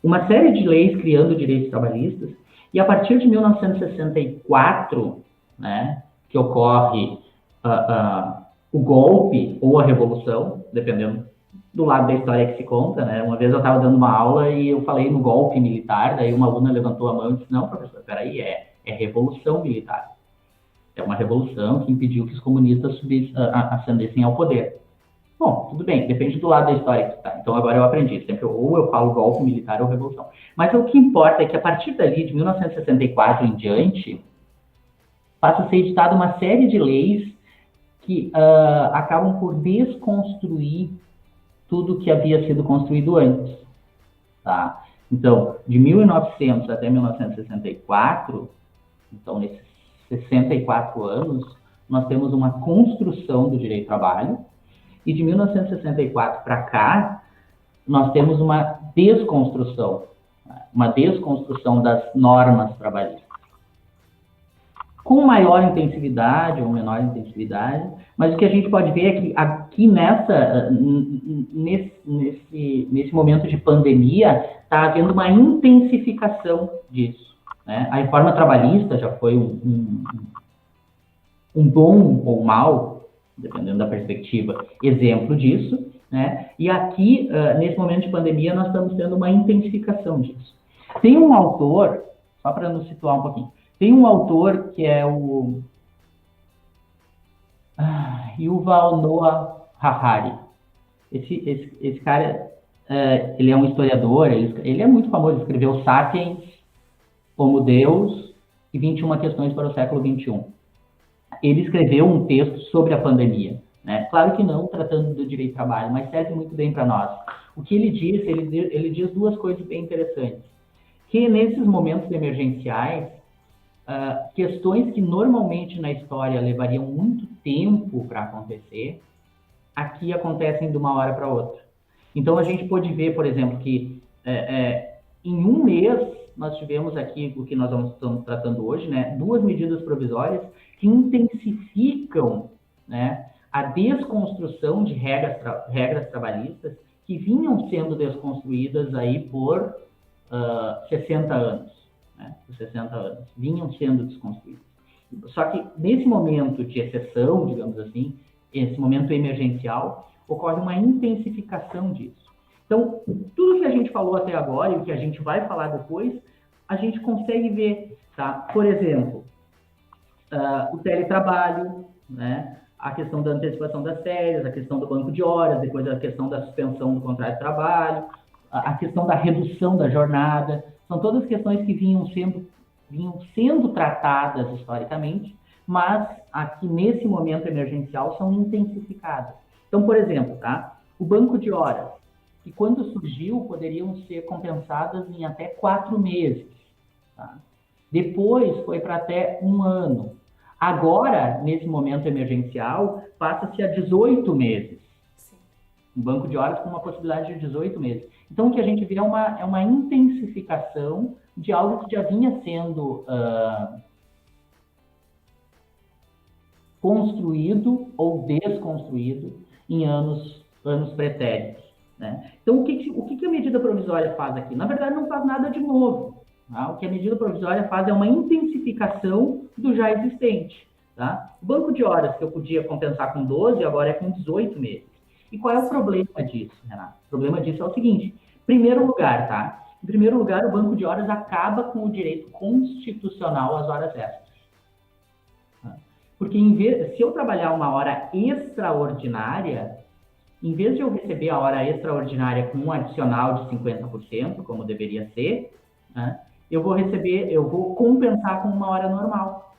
Uma série de leis criando direitos trabalhistas. E a partir de 1964, né, que ocorre o golpe ou a revolução, dependendo do lado da história que se conta, né? Uma vez eu estava dando uma aula e eu falei no golpe militar, daí uma aluna levantou a mão e disse, não, professor, peraí, é revolução militar. É uma revolução que impediu que os comunistas ascendessem ao poder. Bom, tudo bem, depende do lado da história que está. Então agora eu aprendi, sempre ou eu falo golpe militar ou revolução. Mas o que importa é que a partir dali, de 1964 em diante, passa a ser editada uma série de leis que acabam por desconstruir tudo que havia sido construído antes. Tá? Então, de 1900 até 1964, então nesses 64 anos, nós temos uma construção do direito do trabalho, e de 1964 para cá, nós temos uma desconstrução das normas trabalhistas. Com maior intensividade ou menor intensividade, mas o que a gente pode ver é que aqui nesse momento de pandemia, está havendo uma intensificação disso. Né? A reforma trabalhista já foi um bom ou mal, dependendo da perspectiva, exemplo disso, né? E aqui, nesse momento de pandemia, nós estamos tendo uma intensificação disso. Tem um autor, só para nos situar um pouquinho, tem um autor que é o Yuval Noah Harari. Esse cara, ele é um historiador, ele é muito famoso, ele escreveu Sapiens, Homo Deus e 21 questões para o século XXI. Ele escreveu um texto sobre a pandemia, né? Claro que não tratando do direito do trabalho, mas serve muito bem para nós. O que ele diz, ele diz duas coisas bem interessantes. Que nesses momentos emergenciais, questões que normalmente na história levariam muito tempo para acontecer, aqui acontecem de uma hora para outra. Então a gente pode ver, por exemplo, que em um mês nós tivemos aqui o que nós estamos tratando hoje, né, 2 medidas provisórias que intensificam, né, a desconstrução de regras trabalhistas que vinham sendo desconstruídas aí por 60 anos. Né, por 60 anos, vinham sendo desconstruídas. Só que nesse momento de exceção, digamos assim, esse momento emergencial, ocorre uma intensificação disso. Então, tudo que a gente falou até agora e o que a gente vai falar depois, a gente consegue ver, tá? Por exemplo, o teletrabalho, né? A questão da antecipação das férias, a questão do banco de horas, depois a questão da suspensão do contrato de trabalho, a questão da redução da jornada, são todas questões que vinham sendo tratadas historicamente, mas aqui nesse momento emergencial são intensificadas. Então, por exemplo, tá? O banco de horas, que quando surgiu poderiam ser compensadas em até 4 meses. Tá? Depois foi para até 1 ano. Agora, nesse momento emergencial, passa-se a 18 meses. Sim. Um banco de horas com uma possibilidade de 18 meses. Então, o que a gente vê é uma intensificação de algo que já vinha sendo construído ou desconstruído em anos pretéritos. Né? Então, o que a medida provisória faz aqui? Na verdade, não faz nada de novo. Tá? O que a medida provisória faz é uma intensificação do já existente. Tá? O banco de horas que eu podia compensar com 12, agora é com 18 meses. E qual é o problema disso, Renato? O problema disso é o seguinte. Em primeiro lugar, tá? Em primeiro lugar, o banco de horas acaba com o direito constitucional às horas extras. Tá? Porque se eu trabalhar uma hora extraordinária, em vez de eu receber a hora extraordinária com um adicional de 50%, como deveria ser, né, eu vou compensar com uma hora normal.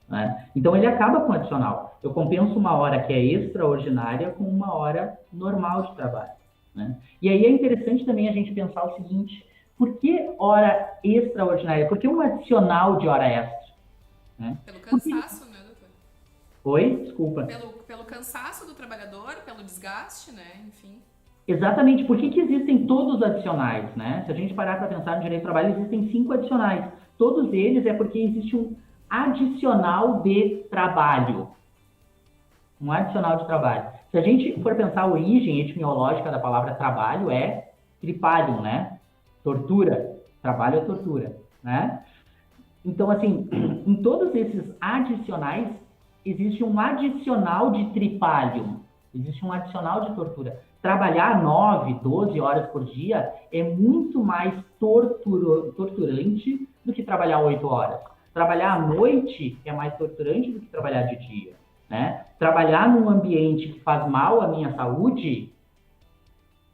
Né? Então, ele acaba com o adicional. Eu compenso uma hora que é extraordinária com uma hora normal de trabalho. Né? E aí é interessante também a gente pensar o seguinte, por que hora extraordinária? Por que um adicional de hora extra? Né? Pelo cansaço, né, doutor? Oi? Desculpa. Pelo cansaço do trabalhador, pelo desgaste, né? Enfim. Exatamente. Por que existem todos os adicionais, né? Se a gente parar para pensar no direito do trabalho, existem 5 adicionais. Todos eles é porque existe um adicional de trabalho. Um adicional de trabalho. Se a gente for pensar a origem etimológica da palavra trabalho, é tripalium, né? Tortura. Trabalho é tortura, né? Então, assim, em todos esses adicionais, existe um adicional de tripalium. Existe um adicional de tortura. Trabalhar 9, 12 horas por dia é muito mais torturante do que trabalhar 8 horas. Trabalhar à noite é mais torturante do que trabalhar de dia. né? Trabalhar num ambiente que faz mal à minha saúde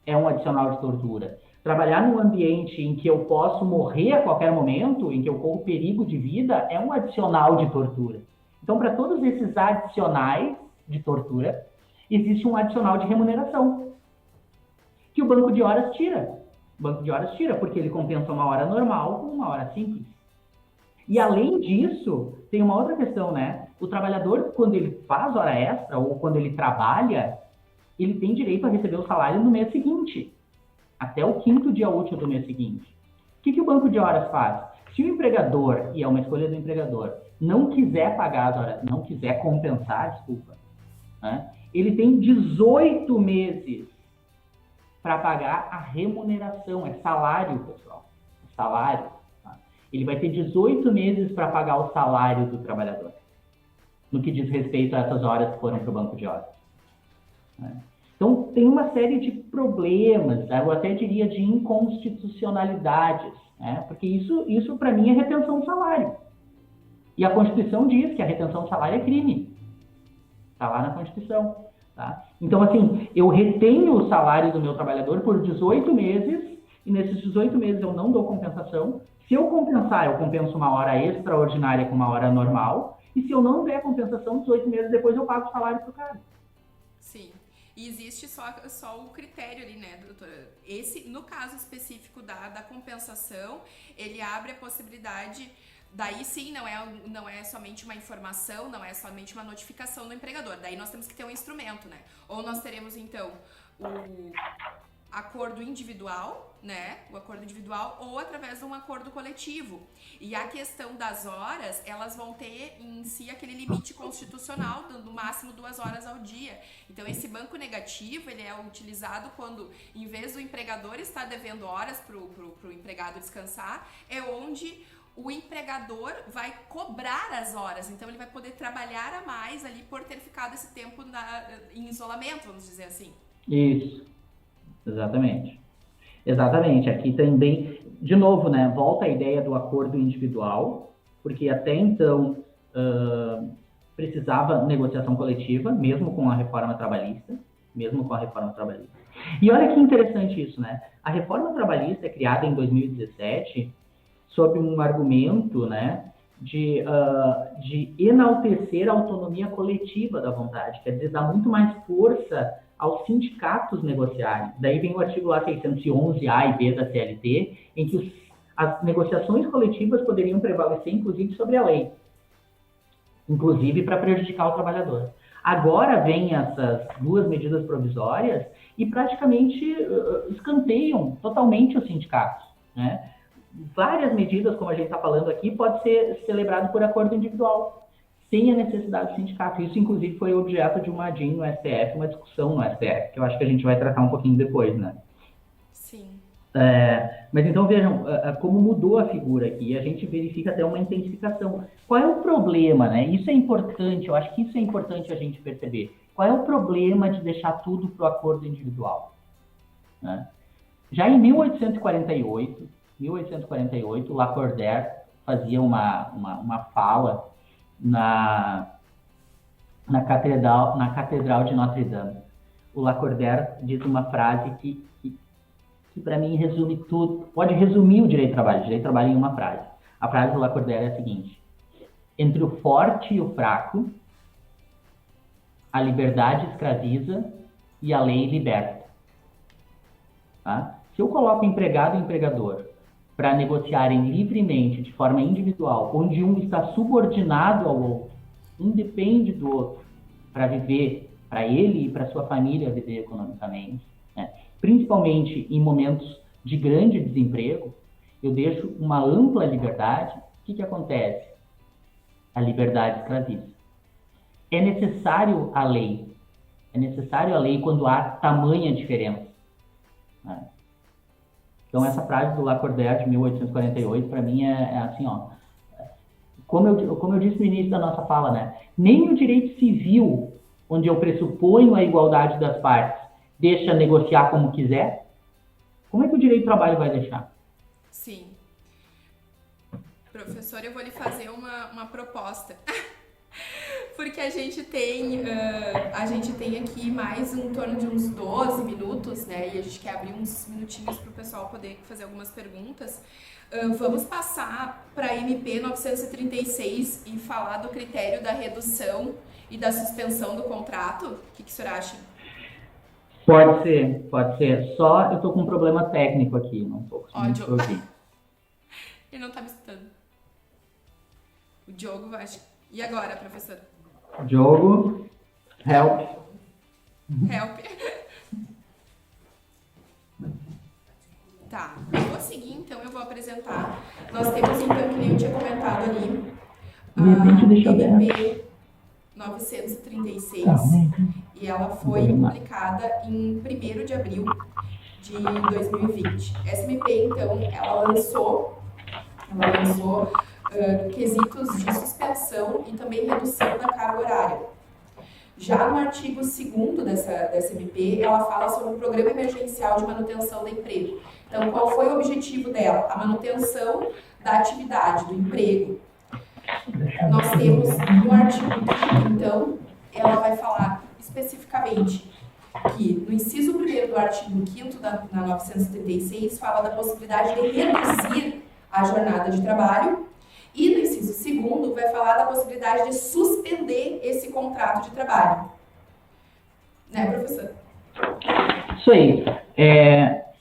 é um adicional de tortura. Trabalhar num ambiente em que eu posso morrer a qualquer momento, em que eu corro perigo de vida, é um adicional de tortura. Então, para todos esses adicionais de tortura, existe um adicional de remuneração, que o banco de horas tira. O banco de horas tira, porque ele compensa uma hora normal com uma hora simples. E além disso, tem uma outra questão, né? O trabalhador, quando ele faz hora extra ou quando ele trabalha, ele tem direito a receber o salário no mês seguinte, até o 5º dia útil do mês seguinte. O que o banco de horas faz? Se o empregador, e é uma escolha do empregador, não quiser pagar as horas, não quiser compensar, desculpa, né? Ele tem 18 meses para pagar a remuneração, é salário, pessoal, é salário. Tá? Ele vai ter 18 meses para pagar o salário do trabalhador, no que diz respeito a essas horas que foram para o banco de horas. Né? Então, tem uma série de problemas, eu até diria de inconstitucionalidades, né? Porque isso para mim é retenção de salário. E a Constituição diz que a retenção de salário é crime. Está lá na Constituição. Tá? Então, assim, eu retenho o salário do meu trabalhador por 18 meses, e nesses 18 meses eu não dou compensação. Se eu compensar, eu compenso uma hora extraordinária com uma hora normal, e se eu não der compensação, 18 meses depois eu pago o salário para o cara. Sim. E existe só o critério ali, né, doutora? Esse, no caso específico da compensação, ele abre a possibilidade, daí sim, não é somente uma informação, não é somente uma notificação do empregador. Daí nós temos que ter um instrumento, né? Ou nós teremos, então, o acordo individual, né? O acordo individual ou através de um acordo coletivo. E a questão das horas, elas vão ter em si aquele limite constitucional, dando no máximo 2 horas ao dia. Então, esse banco negativo, ele é utilizado quando, em vez do empregador estar devendo horas pro empregado descansar, é onde o empregador vai cobrar as horas. Então, ele vai poder trabalhar a mais ali por ter ficado esse tempo em isolamento, vamos dizer assim. Isso. Exatamente. Exatamente. Aqui também, de novo, né, volta a ideia do acordo individual, porque até então precisava negociação coletiva, mesmo com a reforma trabalhista. E olha que interessante isso, né? A reforma trabalhista é criada em 2017 sob um argumento, né, de enaltecer a autonomia coletiva da vontade, quer dizer, dar muito mais força aos sindicatos negociarem. Daí vem o artigo lá 611A e B da CLT, em que as negociações coletivas poderiam prevalecer, inclusive, sobre a lei, inclusive para prejudicar o trabalhador. Agora vem essas 2 medidas provisórias e praticamente escanteiam totalmente os sindicatos, né? Várias medidas, como a gente está falando aqui, pode ser celebrado por acordo individual, sem a necessidade do sindicato. Isso, inclusive, foi objeto de uma DIN no STF, uma discussão no STF, que eu acho que a gente vai tratar um pouquinho depois, né? Sim. Mas então, vejam como mudou a figura aqui. A gente verifica até uma intensificação. Qual é o problema, né? Isso é importante, eu acho que isso é importante a gente perceber. Qual é o problema de deixar tudo para o acordo individual? Né? Já em 1848, Lacordaire fazia uma fala na Catedral de Notre Dame. O Lacordaire diz uma frase que para mim resume tudo, pode resumir o direito do trabalho. O direito do trabalho em uma frase. A frase do Lacordaire é a seguinte: entre o forte e o fraco, a liberdade escraviza e a lei liberta. Tá? Se eu coloco empregado e empregador para negociarem livremente, de forma individual, onde um está subordinado ao outro, um depende do outro para viver, para ele e para sua família viver economicamente, né? Principalmente em momentos de grande desemprego, eu deixo uma ampla liberdade. O que acontece? A liberdade escraviza. É necessário a lei quando há tamanha diferença, né? Então, essa frase do Lacordaire de 1848, para mim, é assim, ó. Como eu disse no início da nossa fala, né? Nem o direito civil, onde eu pressuponho a igualdade das partes, deixa negociar como quiser. Como é que o direito do trabalho vai deixar? Sim. Professor, eu vou lhe fazer uma proposta. Porque a gente tem aqui mais em torno de uns 12 minutos, né? E a gente quer abrir uns minutinhos para o pessoal poder fazer algumas perguntas. Vamos passar para a MP 936 e falar do critério da redução e da suspensão do contrato? O que o senhor acha? Pode ser. Só eu tô com um problema técnico aqui, não tô conseguindo ouvir. Ele não tá me escutando. O Diogo vai... E agora, professor? Diogo, help. Help. Tá, eu vou seguir, então eu vou apresentar. Nós temos, então, que nem eu tinha comentado ali, a MP 936, e ela foi publicada em 1º de abril de 2020. Essa MP, então, ela lançou quesitos de suspensão e também redução da carga horária. Já no artigo 2º dessa MP, ela fala sobre o Programa Emergencial de Manutenção do Emprego. Então, qual foi o objetivo dela? A manutenção da atividade, do emprego. Nós temos no artigo 5º, então, ela vai falar especificamente que no inciso 1º do artigo 5º na 936 fala da possibilidade de reduzir a jornada de trabalho. E no inciso 2º vai falar da possibilidade de suspender esse contrato de trabalho. Né, professor? Isso aí.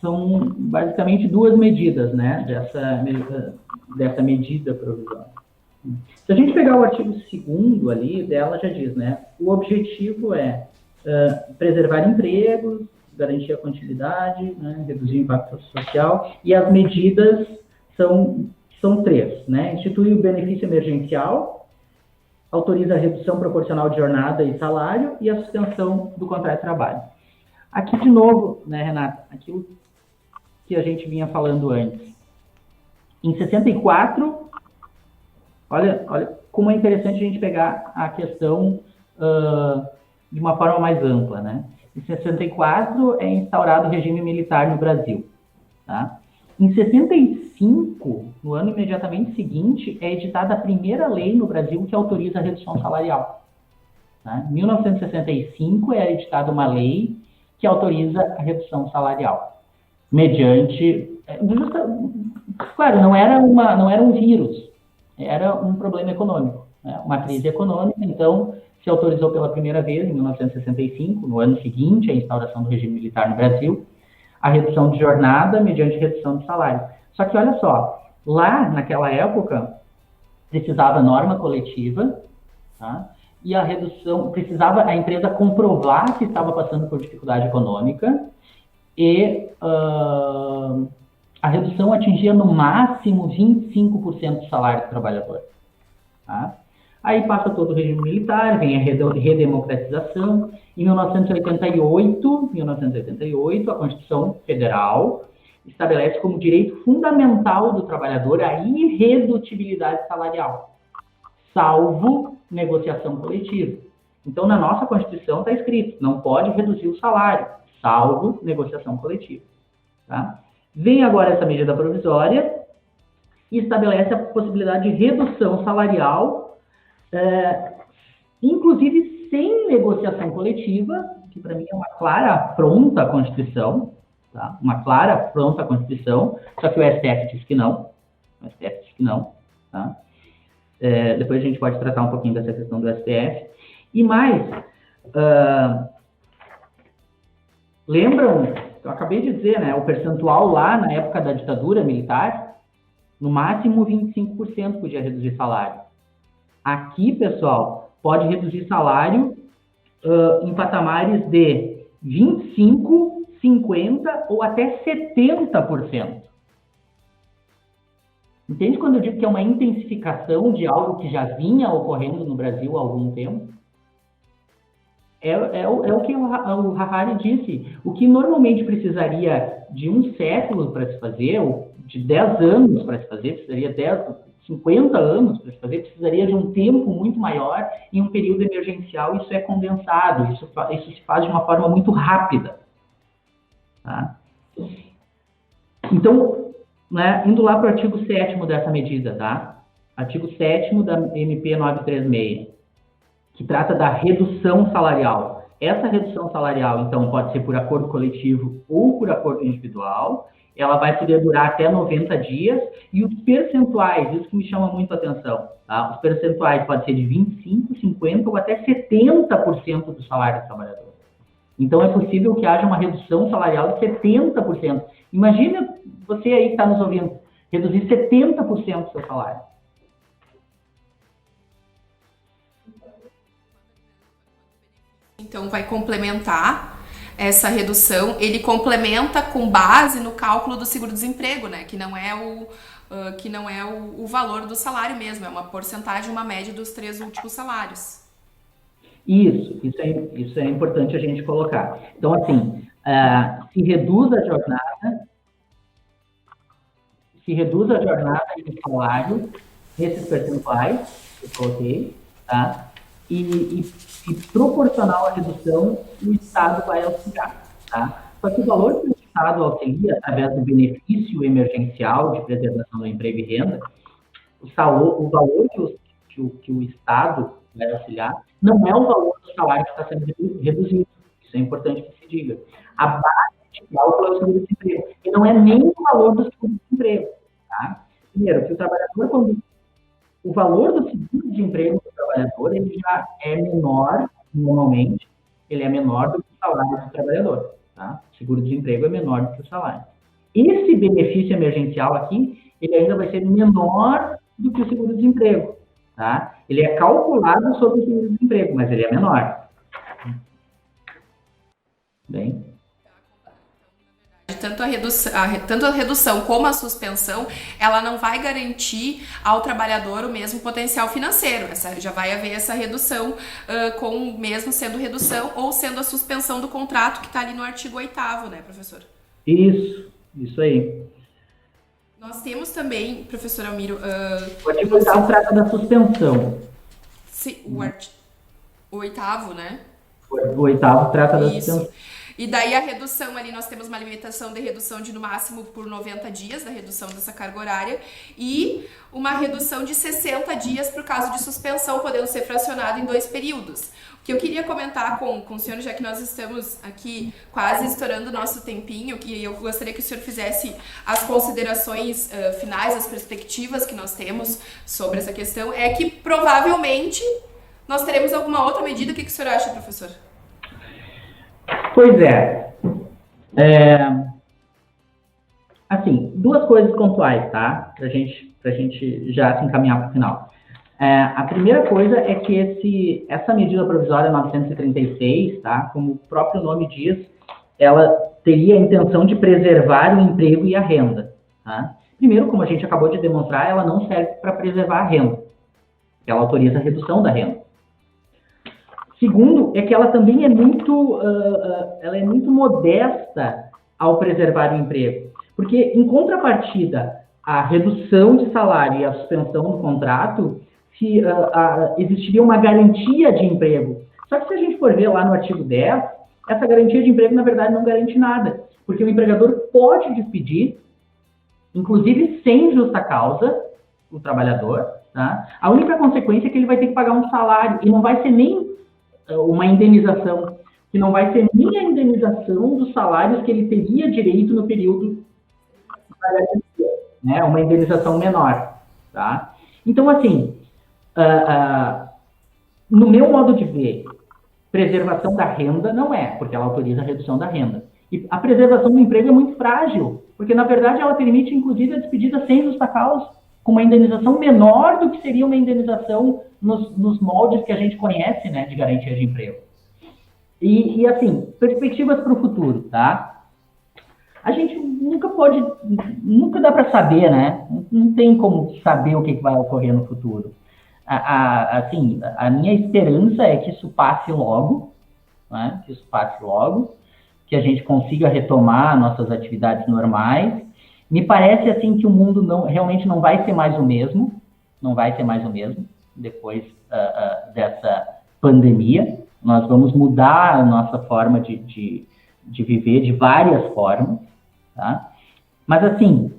São basicamente duas medidas, né, dessa medida provisória. Se a gente pegar o artigo 2º ali, dela já diz, né, o objetivo é preservar empregos, garantir a continuidade, né, reduzir o impacto social, e as medidas são 3, né? Institui o benefício emergencial, autoriza a redução proporcional de jornada e salário e a suspensão do contrato de trabalho. Aqui, de novo, né, Renata, aquilo que a gente vinha falando antes. Em 64, olha como é interessante a gente pegar a questão de uma forma mais ampla, né? Em 64 é instaurado o regime militar no Brasil, tá? Em 65, no ano imediatamente seguinte, é editada a primeira lei no Brasil que autoriza a redução salarial. Tá? Em 1965 é editada uma lei que autoriza a redução salarial, mediante... Claro, não era um vírus, era um problema econômico, né? Uma crise econômica, então se autorizou pela primeira vez, em 1965, no ano seguinte à instauração do regime militar no Brasil, a redução de jornada mediante redução de salário. Só que, olha só, lá, naquela época, precisava norma coletiva, tá? E a redução, precisava a empresa comprovar que estava passando por dificuldade econômica, e a redução atingia no máximo 25% do salário do trabalhador. Tá? Aí passa todo o regime militar, vem a redemocratização. Em 1988, a Constituição Federal estabelece como direito fundamental do trabalhador a irredutibilidade salarial, salvo negociação coletiva. Então, na nossa Constituição está escrito, não pode reduzir o salário, salvo negociação coletiva. Tá? Vem agora essa medida provisória e estabelece a possibilidade de redução salarial, inclusive sem negociação coletiva, que para mim é uma clara afronta à Constituição, tá? Uma clara afronta à Constituição, só que o STF diz que não. O STF diz que não. Tá? Depois a gente pode tratar um pouquinho dessa questão do STF. E mais, lembram, eu acabei de dizer, né, o percentual lá na época da ditadura militar, no máximo 25% podia reduzir salário. Aqui, pessoal, pode reduzir salário em patamares de 25%, 50% ou até 70%. Entende quando eu digo que é uma intensificação de algo que já vinha ocorrendo no Brasil há algum tempo? É o que o Harari disse. O que normalmente precisaria de um século para se fazer, ou de 10 anos para se fazer, precisaria 50 anos para se fazer, precisaria de um tempo muito maior em um período emergencial. Isso é condensado, isso se faz de uma forma muito rápida. Tá? Então, né, indo lá para o artigo 7º dessa medida, tá? Artigo 7º da MP 936. que trata da redução salarial. Essa redução salarial, então, pode ser por acordo coletivo ou por acordo individual. Ela vai poder durar até 90 dias. E os percentuais, isso que me chama muito a atenção, tá? Os percentuais podem ser de 25%, 50% ou até 70% do salário do trabalhador. Então, é possível que haja uma redução salarial de 70%. Imagina você aí que está nos ouvindo, reduzir 70% do seu salário. Então, vai complementar essa redução. Ele complementa com base no cálculo do seguro-desemprego, né? Que não é o valor do salário mesmo, é uma porcentagem, uma média dos 3 últimos salários. Isso é importante a gente colocar. Então, assim, se reduz a jornada e o salário nesses percentuais que eu coloquei, tá? E proporcional à redução, o Estado vai auxiliar, tá? Só que o valor que o Estado auxilia, através do benefício emergencial de preservação do emprego e renda, o valor que o Estado vai auxiliar não é o valor do salário que está sendo reduzido. Isso é importante que se diga. A base de cálculo é o seguro-desemprego. E não é nem o valor do seguro-desemprego. Tá? Primeiro, que o trabalhador, o valor do seguro-desemprego do trabalhador, ele já é menor, normalmente, ele é menor do que o salário do trabalhador. Tá? O seguro-desemprego é menor do que o salário. Esse benefício emergencial aqui, ele ainda vai ser menor do que o seguro-desemprego. Tá? Ele é calculado sobre o seguro-desemprego, mas ele é menor. Bem. Tanto a redução como a suspensão, ela não vai garantir ao trabalhador o mesmo potencial financeiro. Já vai haver essa redução, mesmo sendo redução ou sendo a suspensão do contrato que está ali no artigo 8º, né, professor? Isso aí. Nós temos também, professor Almiro... O artigo 8º trata da suspensão. Sim, o 8º, né? O 8º trata da suspensão. E daí a redução ali, nós temos uma limitação de redução de no máximo por 90 dias, da redução dessa carga horária, e uma redução de 60 dias por caso de suspensão, podendo ser fracionado em 2 períodos. O que eu queria comentar com o senhor, já que nós estamos aqui quase estourando o nosso tempinho, que eu gostaria que o senhor fizesse as considerações finais, as perspectivas que nós temos sobre essa questão, é que provavelmente nós teremos alguma outra medida. O que o senhor acha, professor? Pois é. Assim, 2 coisas pontuais, tá? Pra gente já se encaminhar para o final. A primeira coisa é que essa medida provisória 936, tá? Como o próprio nome diz, ela teria a intenção de preservar o emprego e a renda, tá? Primeiro, como a gente acabou de demonstrar, ela não serve para preservar a renda. Ela autoriza a redução da renda. Segundo, é que ela também é muito modesta ao preservar o emprego. Porque, em contrapartida, a redução de salário e a suspensão do contrato, existiria uma garantia de emprego. Só que se a gente for ver lá no artigo 10, essa garantia de emprego, na verdade, não garante nada. Porque o empregador pode despedir, inclusive sem justa causa, o trabalhador. Tá? A única consequência é que ele vai ter que pagar um salário, e não vai ser nem uma indenização, que não vai ser nem a indenização dos salários que ele teria direito no período da garantia, né? Uma indenização menor, tá? Então, assim, no meu modo de ver, preservação da renda não é, porque ela autoriza a redução da renda. E a preservação do emprego é muito frágil, porque, na verdade, ela permite, inclusive, a despedida sem justa causa, com uma indenização menor do que seria uma indenização nos moldes que a gente conhece, né, de garantia de emprego. E assim, perspectivas para o futuro, tá? A gente nunca dá para saber, né? Não tem como saber o que vai ocorrer no futuro. Assim, a minha esperança é que isso passe logo, né? Que isso passe logo, que a gente consiga retomar nossas atividades normais. Me parece assim que o mundo realmente não vai ser mais o mesmo, depois dessa pandemia. Nós vamos mudar a nossa forma de viver de várias formas, tá? Mas assim,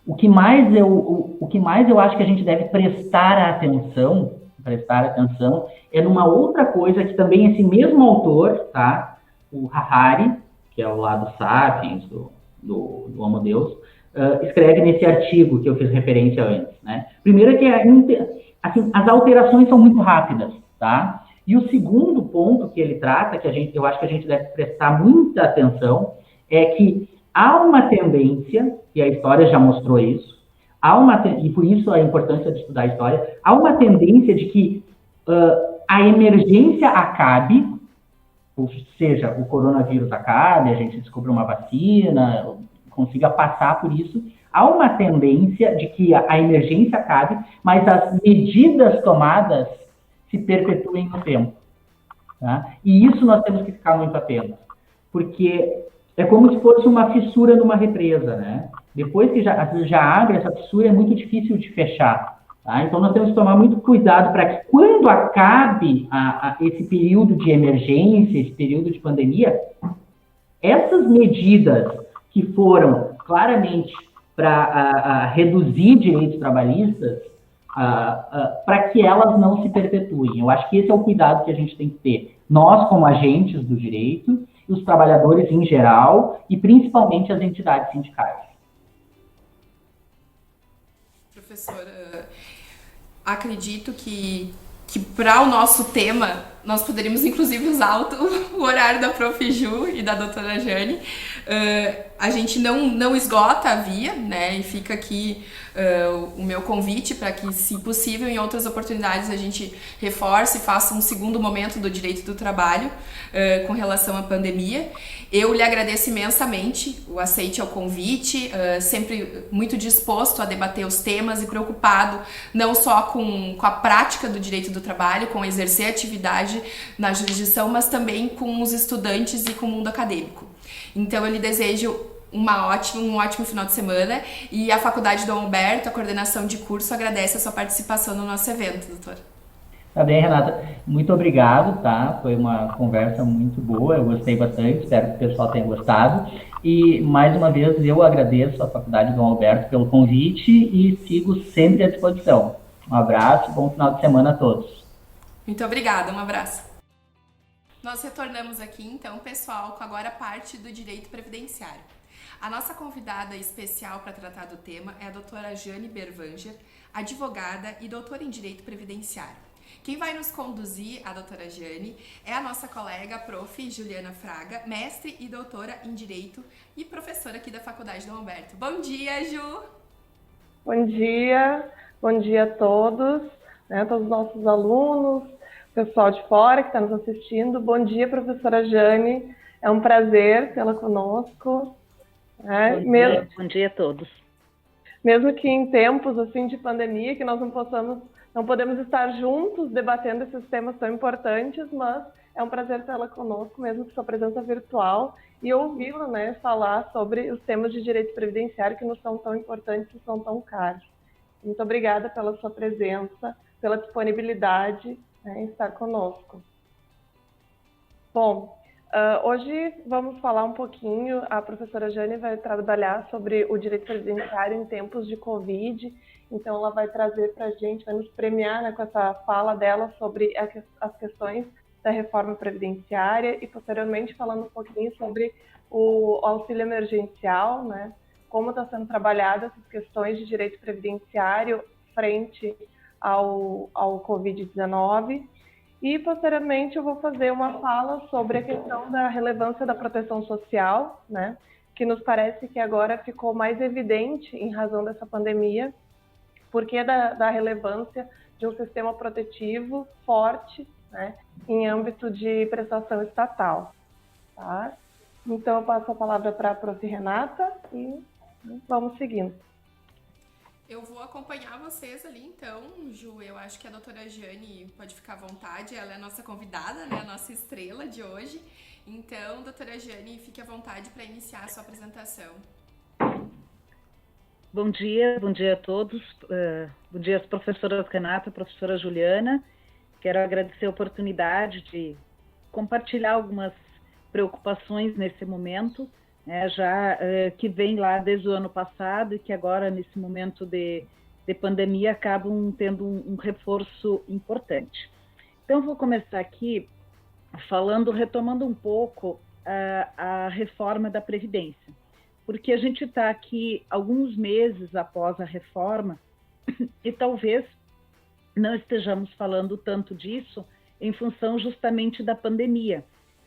o que mais eu acho que a gente deve prestar atenção, prestar atenção é numa outra coisa que também esse mesmo autor, tá? O Harari, que é o lado Sapiens, do Homo Deus, escreve nesse artigo que eu fiz referência antes, né? Primeiro é que assim, as alterações são muito rápidas, tá? E o segundo ponto que ele trata, que eu acho que a gente deve prestar muita atenção, é que há uma tendência, e a história já mostrou isso, e por isso a importância de estudar a história, há uma tendência de que a emergência acabe, ou seja, o coronavírus acabe, a gente descobre uma vacina, consiga passar por isso, há uma tendência de que a emergência acabe, mas as medidas tomadas se perpetuem no tempo. Tá? E isso nós temos que ficar muito atentos, porque é como se fosse uma fissura numa represa, né? Depois que já abre essa fissura, é muito difícil de fechar. Tá? Então, nós temos que tomar muito cuidado para que, quando acabe esse período de emergência, esse período de pandemia, essas medidas que foram claramente para reduzir direitos trabalhistas, para que elas não se perpetuem. Eu acho que esse é o cuidado que a gente tem que ter. Nós, como agentes do direito, os trabalhadores em geral e principalmente as entidades sindicais. Professora, acredito que para o nosso tema, nós poderíamos inclusive usar o horário da Prof. Ju e da doutora Jane. A gente não esgota a via, né? E fica aqui o meu convite para que, se possível, em outras oportunidades a gente reforce e faça um segundo momento do direito do trabalho com relação à pandemia. Eu lhe agradeço imensamente o aceite ao convite, sempre muito disposto a debater os temas e preocupado não só com a prática do direito do trabalho, com exercer atividade na jurisdição, mas também com os estudantes e com o mundo acadêmico. Então eu lhe desejo um ótimo final de semana, e a Faculdade Dom Alberto, a coordenação de curso, agradece a sua participação no nosso evento, doutor. Tá bem, Renata. Muito obrigado, tá? Foi uma conversa muito boa, eu gostei bastante, espero que o pessoal tenha gostado. E, mais uma vez, eu agradeço à Faculdade Dom Alberto pelo convite e sigo sempre à disposição. Um abraço, bom final de semana a todos. Muito obrigada, um abraço. Nós retornamos aqui, então, pessoal, com agora parte do direito previdenciário. A nossa convidada especial para tratar do tema é a doutora Jane Berwanger, advogada e doutora em Direito Previdenciário. Quem vai nos conduzir, a doutora Jane, é a nossa colega prof. Juliana Fraga, mestre e doutora em Direito e professora aqui da Faculdade Dom Alberto. Bom dia, Ju! Bom dia a todos, né, todos os nossos alunos, pessoal de fora que está nos assistindo. Bom dia, professora Jane, é um prazer tê-la conosco. Bom dia a todos. Mesmo que em tempos assim de pandemia, que nós não podemos estar juntos debatendo esses temas tão importantes, mas é um prazer tê-la conosco, mesmo que sua presença virtual, e ouvi-la, né, falar sobre os temas de direito previdenciário que nos são tão importantes e são tão caros. Muito obrigada pela sua presença, pela disponibilidade, né, em estar conosco. Bom, hoje vamos falar um pouquinho, a professora Jane vai trabalhar sobre o direito previdenciário em tempos de Covid, então ela vai trazer para a gente, vai nos premiar, né, com essa fala dela sobre as questões da reforma previdenciária e posteriormente falando um pouquinho sobre o auxílio emergencial, né, como está sendo trabalhada essas questões de direito previdenciário frente ao Covid-19. E, posteriormente, eu vou fazer uma fala sobre a questão da relevância da proteção social, né, que nos parece que agora ficou mais evidente em razão dessa pandemia, porque da relevância de um sistema protetivo forte, né, em âmbito de prestação estatal. Tá? Então, eu passo a palavra para a prof. Renata e vamos seguindo. Eu vou acompanhar vocês ali, então, Ju. Eu acho que a doutora Jane pode ficar à vontade, ela é a nossa convidada, né, a nossa estrela de hoje. Então, doutora Jane, fique à vontade para iniciar a sua apresentação. Bom dia a todos. Bom dia às professoras Renata e professora Juliana. Quero agradecer a oportunidade de compartilhar algumas preocupações nesse momento, já que vem lá desde o ano passado e que agora, nesse momento de de pandemia acabam tendo um reforço importante. Então, vou começar aqui retomando um pouco a reforma da Previdência, porque a gente está aqui alguns meses após a reforma e talvez não estejamos falando tanto disso em função justamente da pandemia.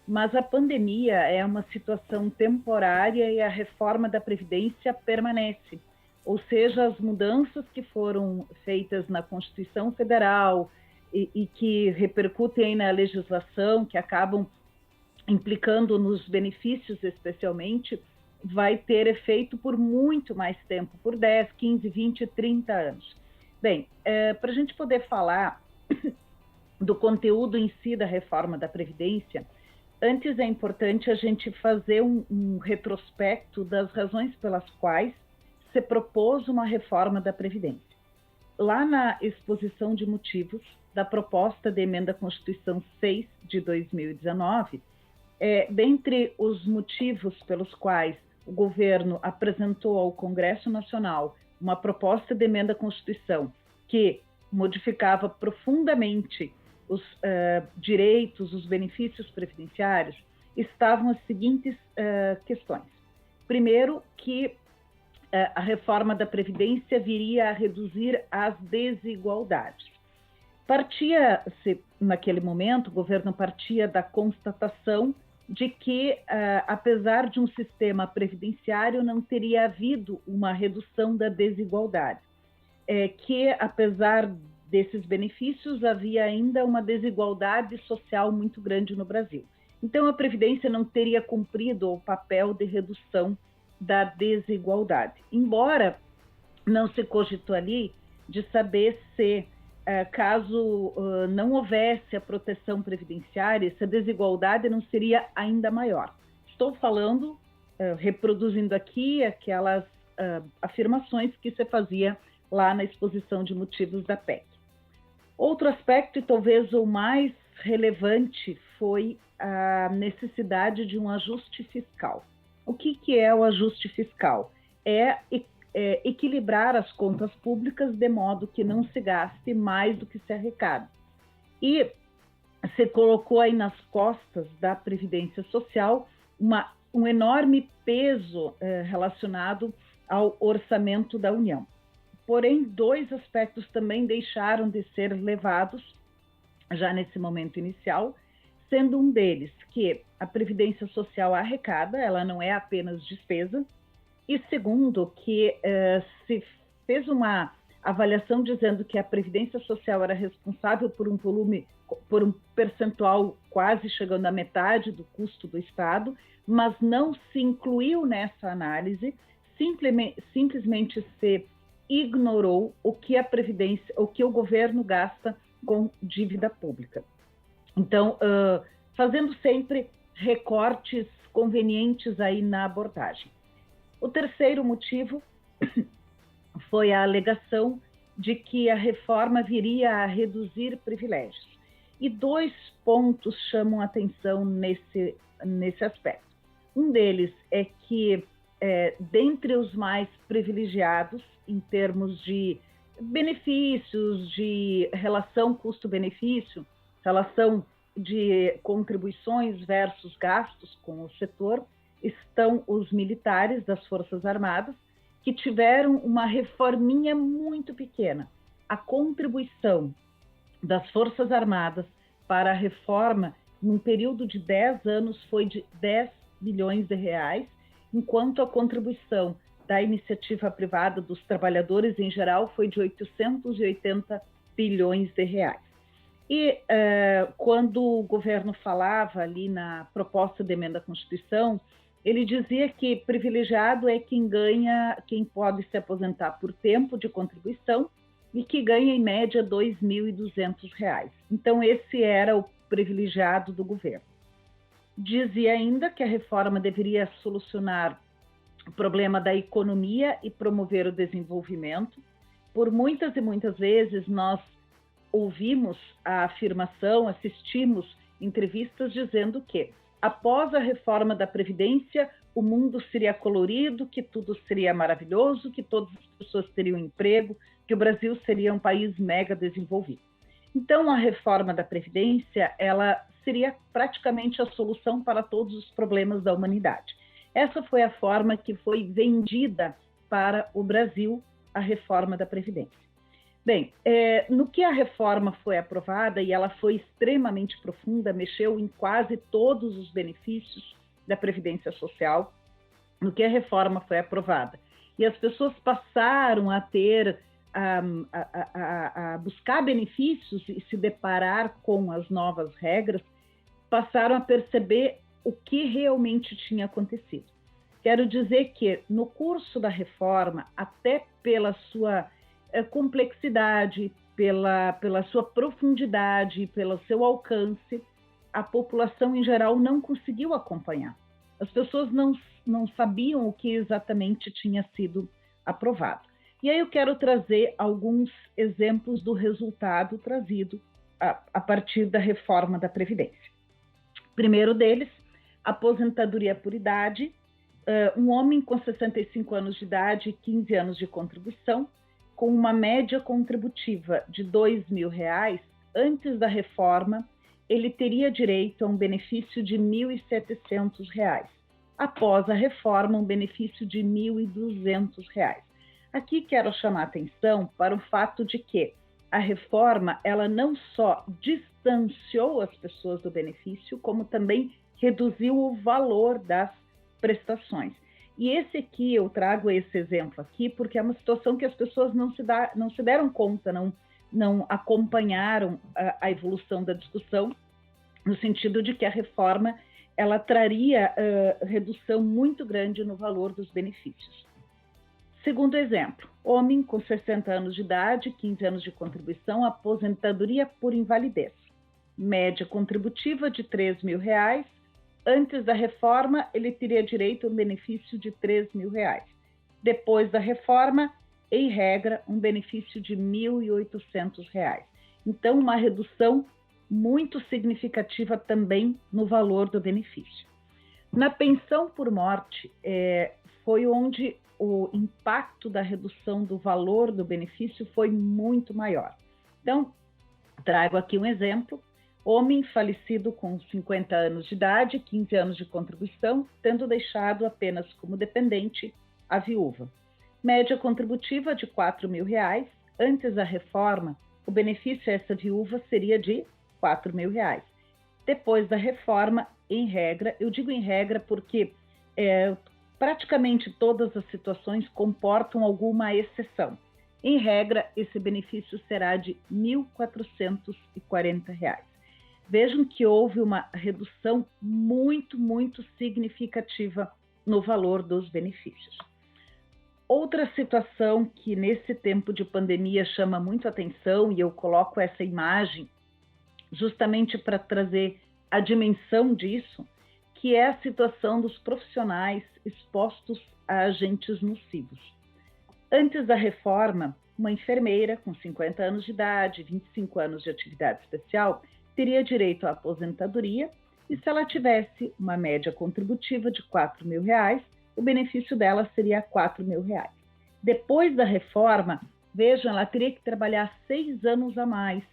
Mas a pandemia é uma situação temporária e a reforma da Previdência permanece. Ou seja, as mudanças que foram feitas na Constituição Federal e que repercutem na legislação, que acabam implicando nos benefícios especialmente, vai ter efeito por muito mais tempo, por 10, 15, 20, 30 anos. Bem, para a gente poder falar do conteúdo em si da reforma da Previdência, antes é importante a gente fazer um retrospecto das razões pelas quais se propôs uma reforma da Previdência. Lá na exposição de motivos da proposta de emenda à Constituição 6 de 2019, dentre os motivos pelos quais o governo apresentou ao Congresso Nacional uma proposta de emenda à Constituição que modificava profundamente os direitos, os benefícios previdenciários, estavam as seguintes questões. Primeiro, que a reforma da Previdência viria a reduzir as desigualdades. Partia-se, naquele momento, o governo partia da constatação de que, apesar de um sistema previdenciário, não teria havido uma redução da desigualdade. Que, apesar desses benefícios, havia ainda uma desigualdade social muito grande no Brasil. Então, a Previdência não teria cumprido o papel de redução da desigualdade. Embora não se cogitou ali de saber se, caso não houvesse a proteção previdenciária, essa desigualdade não seria ainda maior. Estou falando, reproduzindo aqui aquelas afirmações que se fazia lá na exposição de motivos da PEC. Outro aspecto, e talvez o mais relevante, foi a necessidade de um ajuste fiscal. O que é o ajuste fiscal? É equilibrar as contas públicas de modo que não se gaste mais do que se arrecada. E se colocou aí nas costas da Previdência Social um enorme peso relacionado ao orçamento da União. Porém, dois aspectos também deixaram de ser levados já nesse momento inicial, sendo um deles que a Previdência Social arrecada, ela não é apenas despesa, e segundo, que se fez uma avaliação dizendo que a Previdência Social era responsável por um percentual quase chegando à metade do custo do Estado, mas não se incluiu nessa análise, simplesmente se ignorou o que a Previdência, o que o governo gasta com dívida pública. Então, fazendo sempre recortes convenientes aí na abordagem. O terceiro motivo foi a alegação de que a reforma viria a reduzir privilégios. E dois pontos chamam a atenção nesse aspecto. Um deles é que, dentre os mais privilegiados, em termos de benefícios, de relação custo-benefício, relação de contribuições versus gastos com o setor, estão os militares das Forças Armadas, que tiveram uma reforminha muito pequena. A contribuição das Forças Armadas para a reforma, num período de 10 anos, foi de 10 bilhões de reais, enquanto a contribuição da iniciativa privada dos trabalhadores em geral foi de 880 bilhões de reais. E quando o governo falava ali na proposta de emenda à Constituição, ele dizia que privilegiado é quem pode se aposentar por tempo de contribuição e que ganha em média R$ 2.200. Então esse era o privilegiado do governo. Dizia ainda que a reforma deveria solucionar o problema da economia e promover o desenvolvimento. Por muitas e muitas vezes nós ouvimos a afirmação, assistimos entrevistas dizendo que após a reforma da Previdência, o mundo seria colorido, que tudo seria maravilhoso, que todas as pessoas teriam emprego, que o Brasil seria um país mega desenvolvido. Então, a reforma da Previdência, ela seria praticamente a solução para todos os problemas da humanidade. Essa foi a forma que foi vendida para o Brasil, a reforma da Previdência. Bem, no que a reforma foi aprovada, e ela foi extremamente profunda, mexeu em quase todos os benefícios da Previdência Social, no que a reforma foi aprovada. E as pessoas passaram a ter, a buscar benefícios e se deparar com as novas regras, passaram a perceber o que realmente tinha acontecido. Quero dizer que, no curso da reforma, até pela sua complexidade, pela sua profundidade, pelo seu alcance, a população em geral não conseguiu acompanhar. As pessoas não sabiam o que exatamente tinha sido aprovado. E aí eu quero trazer alguns exemplos do resultado trazido a partir da reforma da Previdência. Primeiro deles, aposentadoria por idade. Um homem com 65 anos de idade e 15 anos de contribuição, com uma média contributiva de R$2.000, antes da reforma, ele teria direito a um benefício de R$1.700. Após a reforma, um benefício de R$1.200. Aqui quero chamar a atenção para o fato de que a reforma, ela não só distanciou as pessoas do benefício, como também reduziu o valor das prestações. E eu trago esse exemplo aqui porque é uma situação que as pessoas não se deram conta, não acompanharam a evolução da discussão, no sentido de que a reforma ela traria redução muito grande no valor dos benefícios. Segundo exemplo, homem com 60 anos de idade, 15 anos de contribuição, aposentadoria por invalidez. Média contributiva de R$3.000. Antes da reforma, ele teria direito a um benefício de R$3.000. Depois da reforma, em regra, um benefício de R$1.800. Então, uma redução muito significativa também no valor do benefício. Na pensão por morte, foi onde o impacto da redução do valor do benefício foi muito maior. Então, trago aqui um exemplo. Homem falecido com 50 anos de idade, 15 anos de contribuição, tendo deixado apenas como dependente a viúva. Média contributiva de R$4.000. Antes da reforma, o benefício a essa viúva seria de R$4.000. Depois da reforma, em regra, eu digo em regra porque praticamente todas as situações comportam alguma exceção. Em regra, esse benefício será de R$1.440. Vejam que houve uma redução muito, muito significativa no valor dos benefícios. Outra situação que nesse tempo de pandemia chama muito atenção, e eu coloco essa imagem justamente para trazer a dimensão disso, que é a situação dos profissionais expostos a agentes nocivos. Antes da reforma, uma enfermeira com 50 anos de idade, 25 anos de atividade especial, teria direito à aposentadoria e se ela tivesse uma média contributiva de R$4.000, o benefício dela seria R$4.000. Depois da reforma, vejam, ela teria que trabalhar 6 anos a mais,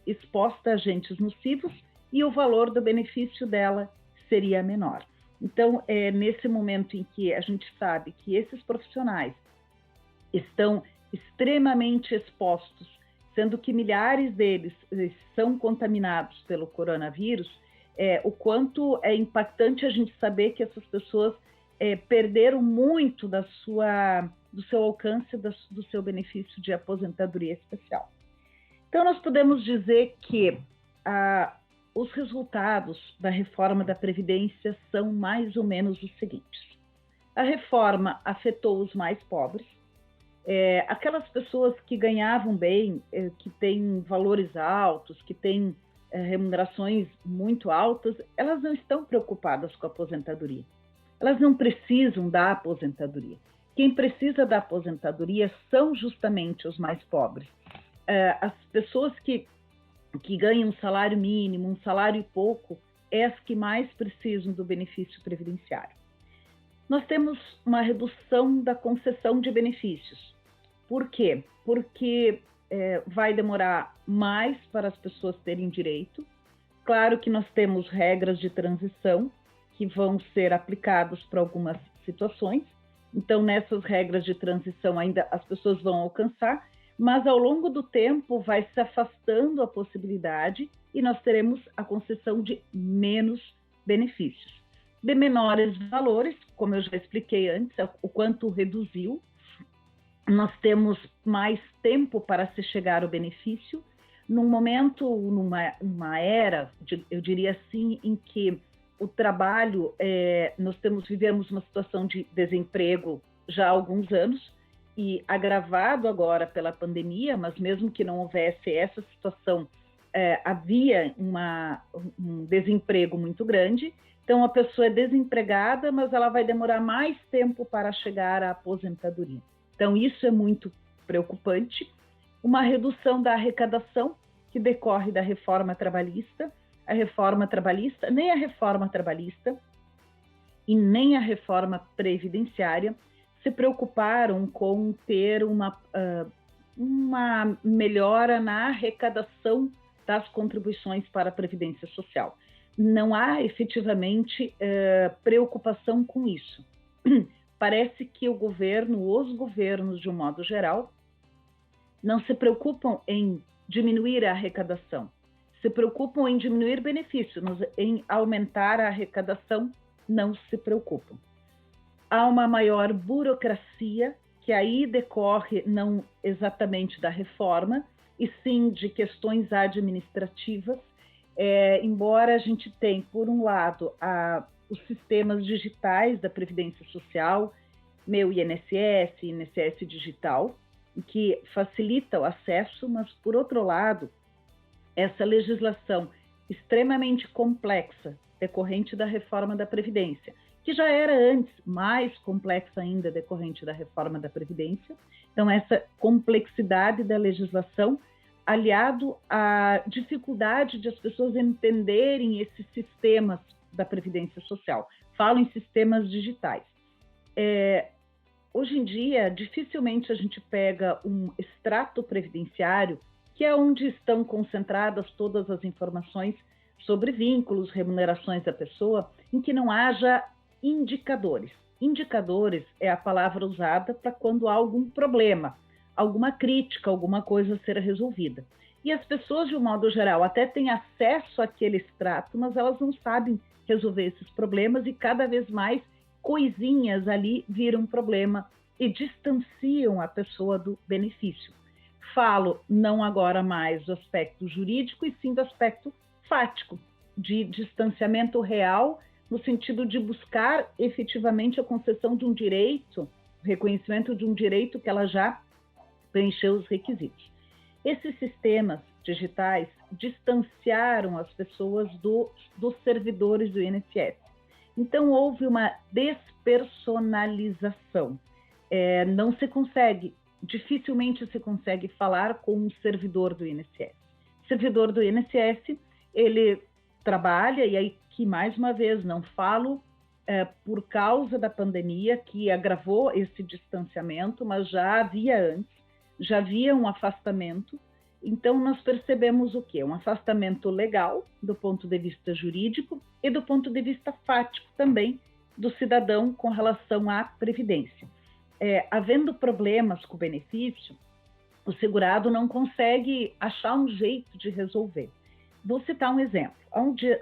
exposta a agentes nocivos, e o valor do benefício dela seria menor. Então, é nesse momento em que a gente sabe que esses profissionais estão extremamente expostos, sendo que milhares deles são contaminados pelo coronavírus, o quanto é impactante a gente saber que essas pessoas perderam muito do seu alcance, do seu benefício de aposentadoria especial. Então, nós podemos dizer que os resultados da reforma da Previdência são mais ou menos os seguintes. A reforma afetou os mais pobres, aquelas pessoas que ganhavam bem, que têm valores altos, que têm remunerações muito altas, elas não estão preocupadas com a aposentadoria. Elas não precisam da aposentadoria. Quem precisa da aposentadoria são justamente os mais pobres. As pessoas que ganham um salário mínimo, um salário e pouco, é as que mais precisam do benefício previdenciário. Nós temos uma redução da concessão de benefícios. Por quê? Porque vai demorar mais para as pessoas terem direito. Claro que nós temos regras de transição que vão ser aplicadas para algumas situações. Então, nessas regras de transição ainda as pessoas vão alcançar, mas ao longo do tempo vai se afastando a possibilidade e nós teremos a concessão de menos benefícios. De menores valores, como eu já expliquei antes, o quanto reduziu, nós temos mais tempo para se chegar ao benefício, num momento, numa era, eu diria assim, em que o trabalho, vivemos uma situação de desemprego já há alguns anos, e agravado agora pela pandemia, mas mesmo que não houvesse essa situação, havia um desemprego muito grande. Então, a pessoa é desempregada, mas ela vai demorar mais tempo para chegar à aposentadoria. Então, isso é muito preocupante. Uma redução da arrecadação que decorre da reforma trabalhista. Nem a reforma trabalhista e nem a reforma previdenciária se preocuparam com ter uma melhora na arrecadação das contribuições para a Previdência Social. Não há efetivamente preocupação com isso. Parece que os governos, de um modo geral, não se preocupam em diminuir a arrecadação, se preocupam em diminuir benefícios, em aumentar a arrecadação, não se preocupam. Há uma maior burocracia, que aí decorre não exatamente da reforma, e sim de questões administrativas, embora a gente tenha, por um lado, os sistemas digitais da Previdência Social, Meu INSS, INSS Digital, que facilita o acesso, mas, por outro lado, essa legislação extremamente complexa, decorrente da reforma da Previdência, que já era antes mais complexa ainda decorrente da reforma da Previdência. Então, essa complexidade da legislação, aliado à dificuldade de as pessoas entenderem esses sistemas da Previdência Social. Falo em sistemas digitais. Hoje em dia, dificilmente a gente pega um extrato previdenciário, que é onde estão concentradas todas as informações sobre vínculos, remunerações da pessoa, em que não haja indicadores. Indicadores é a palavra usada para quando há algum problema, alguma crítica, alguma coisa a ser resolvida. E as pessoas, de um modo geral, até têm acesso àquele extrato, mas elas não sabem resolver esses problemas e cada vez mais coisinhas ali viram problema e distanciam a pessoa do benefício. Falo não agora mais do aspecto jurídico e sim do aspecto fático, de distanciamento real, no sentido de buscar efetivamente a concessão de um direito, o reconhecimento de um direito que ela já preencheu os requisitos. Esses sistemas digitais distanciaram as pessoas dos servidores do INSS. Então, houve uma despersonalização. Não se consegue, dificilmente se consegue falar com um servidor do INSS. Servidor do INSS, ele trabalha, e aí que mais uma vez não falo por causa da pandemia, que agravou esse distanciamento, mas já havia antes, já havia um afastamento. Então, nós percebemos o quê? Um afastamento legal, do ponto de vista jurídico, e do ponto de vista fático também, do cidadão com relação à previdência. Havendo problemas com o benefício, o segurado não consegue achar um jeito de resolver. Vou citar um exemplo.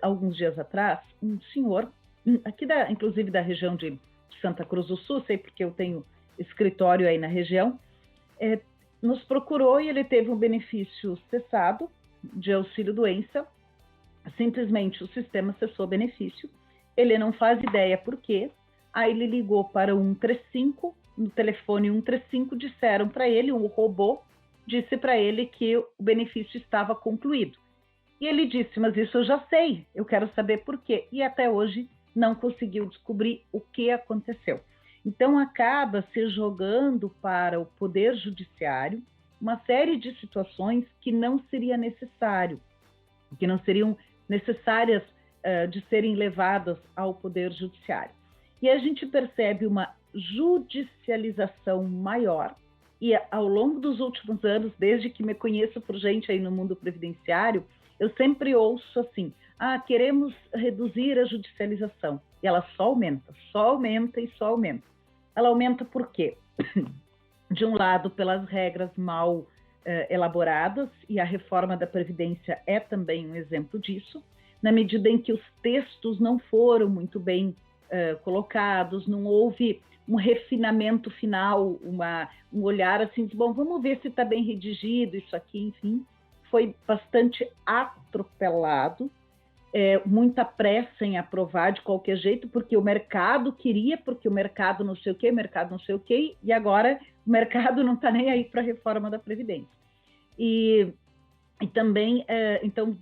Alguns dias atrás, um senhor, aqui inclusive da região de Santa Cruz do Sul, sei porque eu tenho escritório aí na região, nos procurou e ele teve um benefício cessado de auxílio-doença. Simplesmente o sistema cessou o benefício. Ele não faz ideia por quê. Aí ele ligou para o 135, no telefone 135 disseram para ele, um robô disse para ele que o benefício estava concluído. E ele disse, mas isso eu já sei, eu quero saber por quê. E até hoje não conseguiu descobrir o que aconteceu. Então, acaba se jogando para o Poder Judiciário uma série de situações que não seria necessário, que não seriam necessárias de serem levadas ao Poder Judiciário. E a gente percebe uma judicialização maior, e ao longo dos últimos anos, desde que me conheço por gente aí no mundo previdenciário, eu sempre ouço assim, queremos reduzir a judicialização. E ela só aumenta e só aumenta. Ela aumenta por quê? De um lado, pelas regras mal elaboradas, e a reforma da Previdência é também um exemplo disso, na medida em que os textos não foram muito bem colocados, não houve um refinamento final, um olhar assim, bom, vamos ver se está bem redigido isso aqui, enfim, foi bastante atropelado, muita pressa em aprovar de qualquer jeito, porque o mercado queria, porque o mercado não sei o quê, e agora o mercado não está nem aí para a reforma da Previdência. E também, então,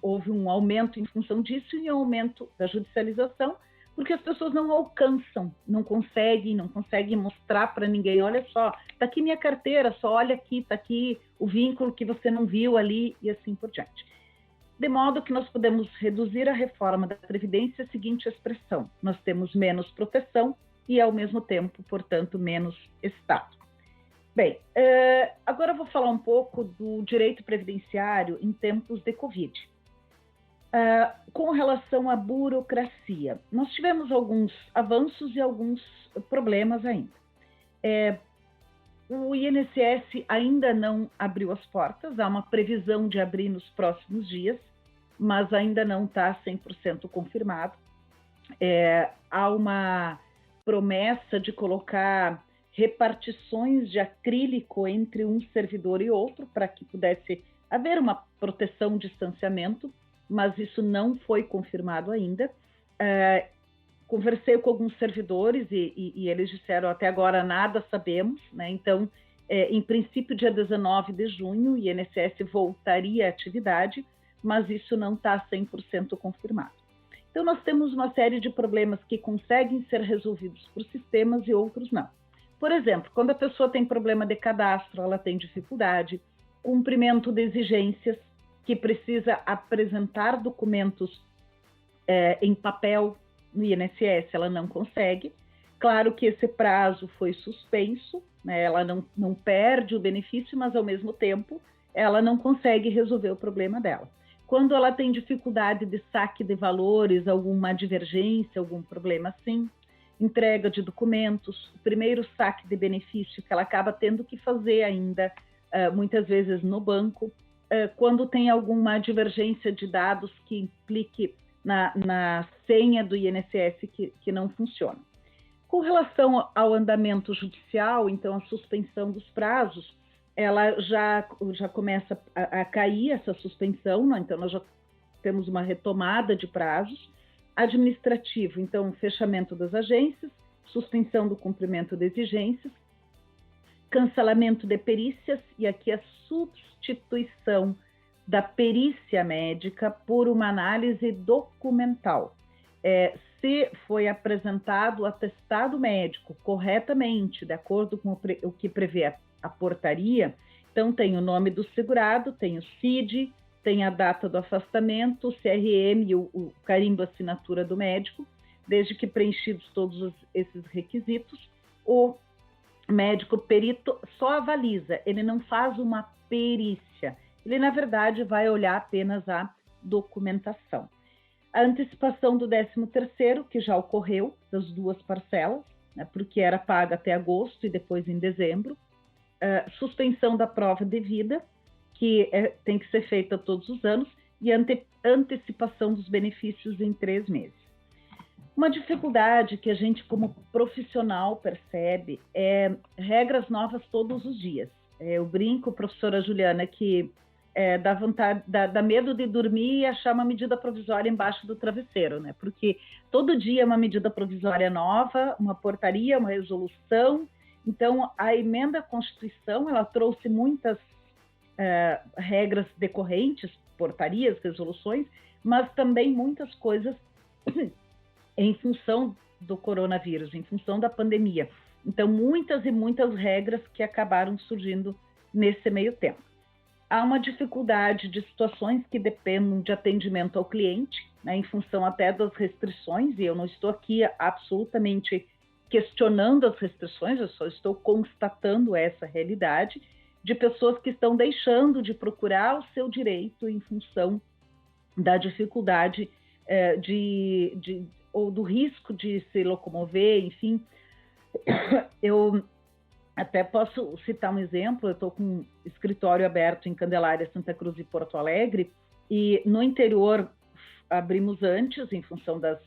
houve um aumento em função disso e um aumento da judicialização, porque as pessoas não alcançam, não conseguem mostrar para ninguém, olha só, está aqui minha carteira, só olha aqui, está aqui o vínculo que você não viu ali, e assim por diante. De modo que nós podemos reduzir a reforma da Previdência a seguinte expressão: nós temos menos proteção e, ao mesmo tempo, portanto, menos Estado. Bem, agora eu vou falar um pouco do direito previdenciário em tempos de Covid. Com relação à burocracia, nós tivemos alguns avanços e alguns problemas ainda. O INSS ainda não abriu as portas, há uma previsão de abrir nos próximos dias, mas ainda não está 100% confirmado. Há uma promessa de colocar repartições de acrílico entre um servidor e outro, para que pudesse haver uma proteção, distanciamento, mas isso não foi confirmado ainda. Conversei com alguns servidores e eles disseram, até agora nada sabemos, né? Então, em princípio, dia 19 de junho, o INSS voltaria à atividade, mas isso não está 100% confirmado. Então, nós temos uma série de problemas que conseguem ser resolvidos por sistemas e outros não. Por exemplo, quando a pessoa tem problema de cadastro, ela tem dificuldade, cumprimento de exigências, que precisa apresentar documentos em papel no INSS, ela não consegue. Claro que esse prazo foi suspenso, né? Ela não perde o benefício, mas ao mesmo tempo ela não consegue resolver o problema dela. Quando ela tem dificuldade de saque de valores, alguma divergência, algum problema assim, entrega de documentos, o primeiro saque de benefício que ela acaba tendo que fazer ainda, muitas vezes no banco, quando tem alguma divergência de dados que implique na senha do INSS que não funciona. Com relação ao andamento judicial, então a suspensão dos prazos, ela já começa a cair essa suspensão, né? Então nós já temos uma retomada de prazos. Administrativo, então fechamento das agências, suspensão do cumprimento de exigências, cancelamento de perícias, e aqui a substituição da perícia médica por uma análise documental. Se foi apresentado o atestado médico corretamente, de acordo com o que prevê a portaria, então tem o nome do segurado, tem o CID, tem a data do afastamento, o CRM e o carimbo, assinatura do médico, desde que preenchidos todos esses requisitos, o médico perito só avaliza, ele não faz uma perícia, ele na verdade vai olhar apenas a documentação. A antecipação do 13º, que já ocorreu, das 2 parcelas, né, porque era paga até agosto e depois em dezembro, suspensão da prova devida, que tem que ser feita todos os anos, e antecipação dos benefícios em 3 meses. Uma dificuldade que a gente, como profissional, percebe é regras novas todos os dias. Eu brinco, professora Juliana, que dá medo de dormir e achar uma medida provisória embaixo do travesseiro, né? Porque todo dia é uma medida provisória nova, uma portaria, uma resolução. Então, a emenda à Constituição, ela trouxe muitas regras decorrentes, portarias, resoluções, mas também muitas coisas em função do coronavírus, em função da pandemia. Então, muitas e muitas regras que acabaram surgindo nesse meio tempo. Há uma dificuldade de situações que dependem de atendimento ao cliente, né, em função até das restrições, e eu não estou aqui absolutamente questionando as restrições, eu só estou constatando essa realidade de pessoas que estão deixando de procurar o seu direito em função da dificuldade ou do risco de se locomover, enfim. Eu até posso citar um exemplo, eu estou com um escritório aberto em Candelária, Santa Cruz e Porto Alegre, e no interior abrimos antes, em função das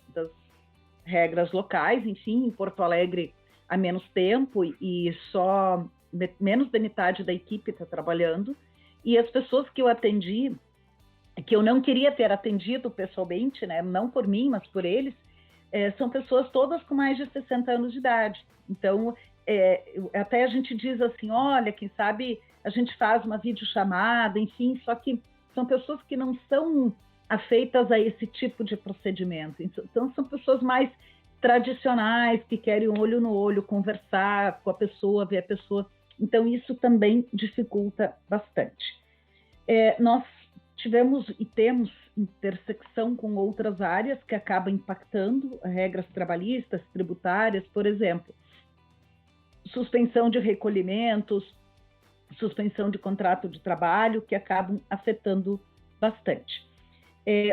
regras locais, enfim, em Porto Alegre há menos tempo e só menos da metade da equipe está trabalhando, e as pessoas que eu atendi, que eu não queria ter atendido pessoalmente, né, não por mim, mas por eles, são pessoas todas com mais de 60 anos de idade. Então, até a gente diz assim, olha, quem sabe a gente faz uma videochamada, enfim, só que são pessoas que não são afeitas a esse tipo de procedimento. Então, são pessoas mais tradicionais, que querem olho no olho, conversar com a pessoa, ver a pessoa. Então, isso também dificulta bastante. Nós tivemos e temos intersecção com outras áreas que acabam impactando regras trabalhistas, tributárias, por exemplo, suspensão de recolhimentos, suspensão de contrato de trabalho, que acabam afetando bastante.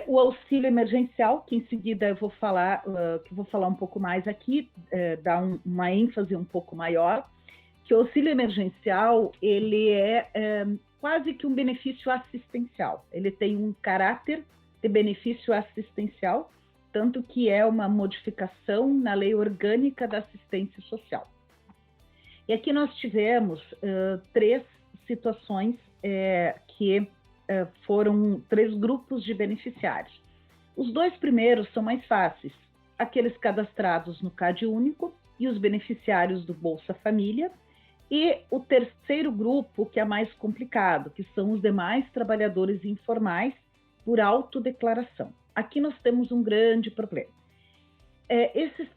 O auxílio emergencial, que em seguida eu vou falar, um pouco mais aqui, dar uma ênfase um pouco maior, que o auxílio emergencial, ele é quase que um benefício assistencial. Ele tem um caráter de benefício assistencial, tanto que é uma modificação na lei orgânica da assistência social. E aqui nós tivemos 3 situações que foram 3 grupos de beneficiários. Os 2 primeiros são mais fáceis, aqueles cadastrados no CAD único e os beneficiários do Bolsa Família, e o terceiro grupo, que é mais complicado, que são os demais trabalhadores informais por autodeclaração. Aqui nós temos um grande problema. Esses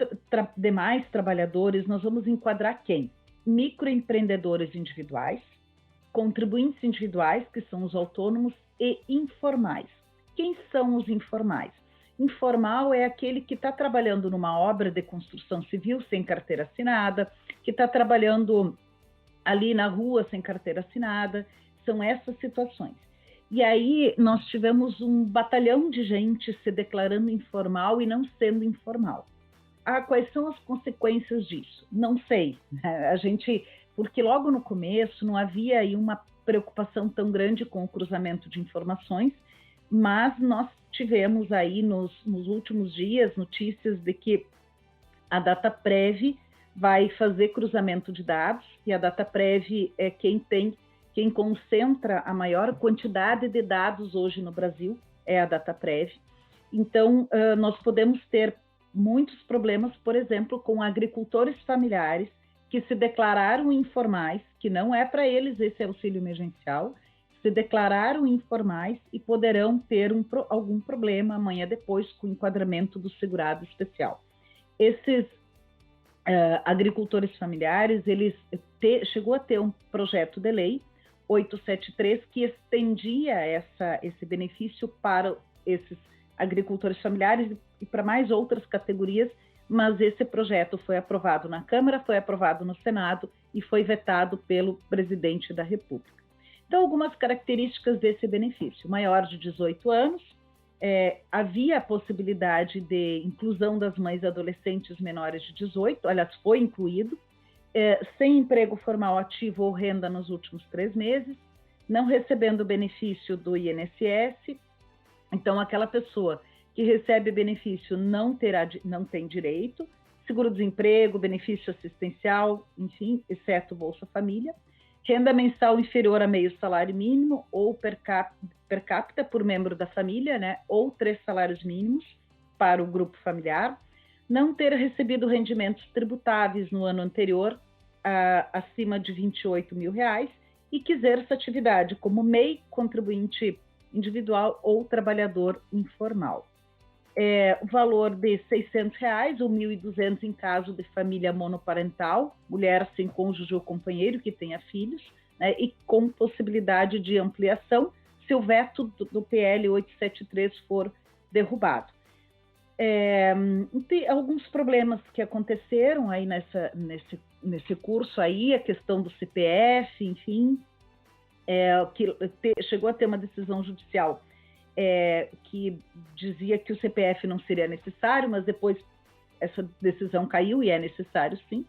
demais trabalhadores, nós vamos enquadrar quem? Microempreendedores individuais, contribuintes individuais, que são os autônomos, e informais. Quem são os informais? Informal é aquele que está trabalhando numa obra de construção civil sem carteira assinada, que está trabalhando ali na rua sem carteira assinada, são essas situações. E aí nós tivemos um batalhão de gente se declarando informal e não sendo informal. Quais são as consequências disso? Não sei. Porque logo no começo não havia aí uma preocupação tão grande com o cruzamento de informações, mas nós tivemos aí nos últimos dias notícias de que a Dataprev vai fazer cruzamento de dados, e a Dataprev é quem concentra a maior quantidade de dados hoje no Brasil, é a Dataprev. Então, nós podemos ter muitos problemas, por exemplo, com agricultores familiares que se declararam informais, que não é para eles esse auxílio emergencial, se declararam informais e poderão ter algum problema amanhã depois com o enquadramento do segurado especial. Esses agricultores familiares, chegou a ter um projeto de lei 873 que estendia esse benefício para esses agricultores familiares e para mais outras categorias, mas esse projeto foi aprovado na Câmara, foi aprovado no Senado e foi vetado pelo presidente da República. Então, algumas características desse benefício: maior de 18 anos, havia a possibilidade de inclusão das mães adolescentes menores de 18, aliás, foi incluído, sem emprego formal ativo ou renda nos últimos 3 meses, não recebendo o benefício do INSS. Então, aquela pessoa que recebe benefício não tem direito, seguro-desemprego, benefício assistencial, enfim, exceto Bolsa Família, renda mensal inferior a meio salário mínimo ou per capita por membro da família, né, ou 3 salários mínimos para o grupo familiar, não ter recebido rendimentos tributáveis no ano anterior acima de R$28 mil e que exerça atividade como MEI, contribuinte individual ou trabalhador informal. O valor de R$600 ou R$1.200 em caso de família monoparental, mulher sem cônjuge ou companheiro que tenha filhos, né, e com possibilidade de ampliação se o veto do PL 873 for derrubado. Tem alguns problemas que aconteceram aí nesse curso aí, a questão do CPF, enfim, chegou a ter uma decisão judicial que dizia que o CPF não seria necessário, mas depois essa decisão caiu e é necessário sim.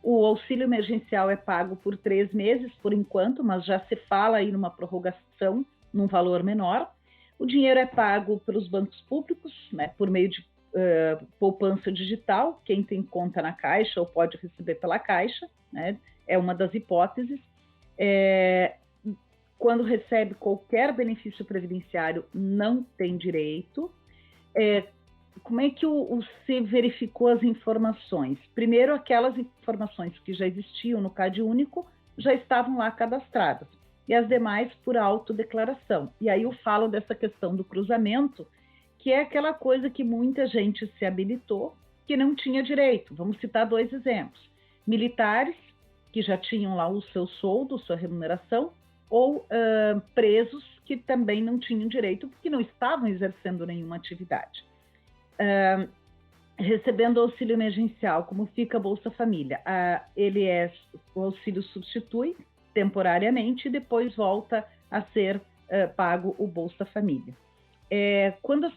O auxílio emergencial é pago por 3 meses, por enquanto, mas já se fala aí numa prorrogação num valor menor. O dinheiro é pago pelos bancos públicos, né, por meio de poupança digital. Quem tem conta na Caixa ou pode receber pela Caixa, né, é uma das hipóteses. Quando recebe qualquer benefício previdenciário, não tem direito. Como é que você verificou as informações? Primeiro, aquelas informações que já existiam no CAD único já estavam lá cadastradas, e as demais por autodeclaração. E aí eu falo dessa questão do cruzamento, que é aquela coisa que muita gente se habilitou, que não tinha direito. Vamos citar 2 exemplos. Militares, que já tinham lá o seu soldo, sua remuneração, ou presos que também não tinham direito, porque não estavam exercendo nenhuma atividade. Recebendo auxílio emergencial, como fica a Bolsa Família? O auxílio substitui temporariamente e depois volta a ser pago o Bolsa Família. Quando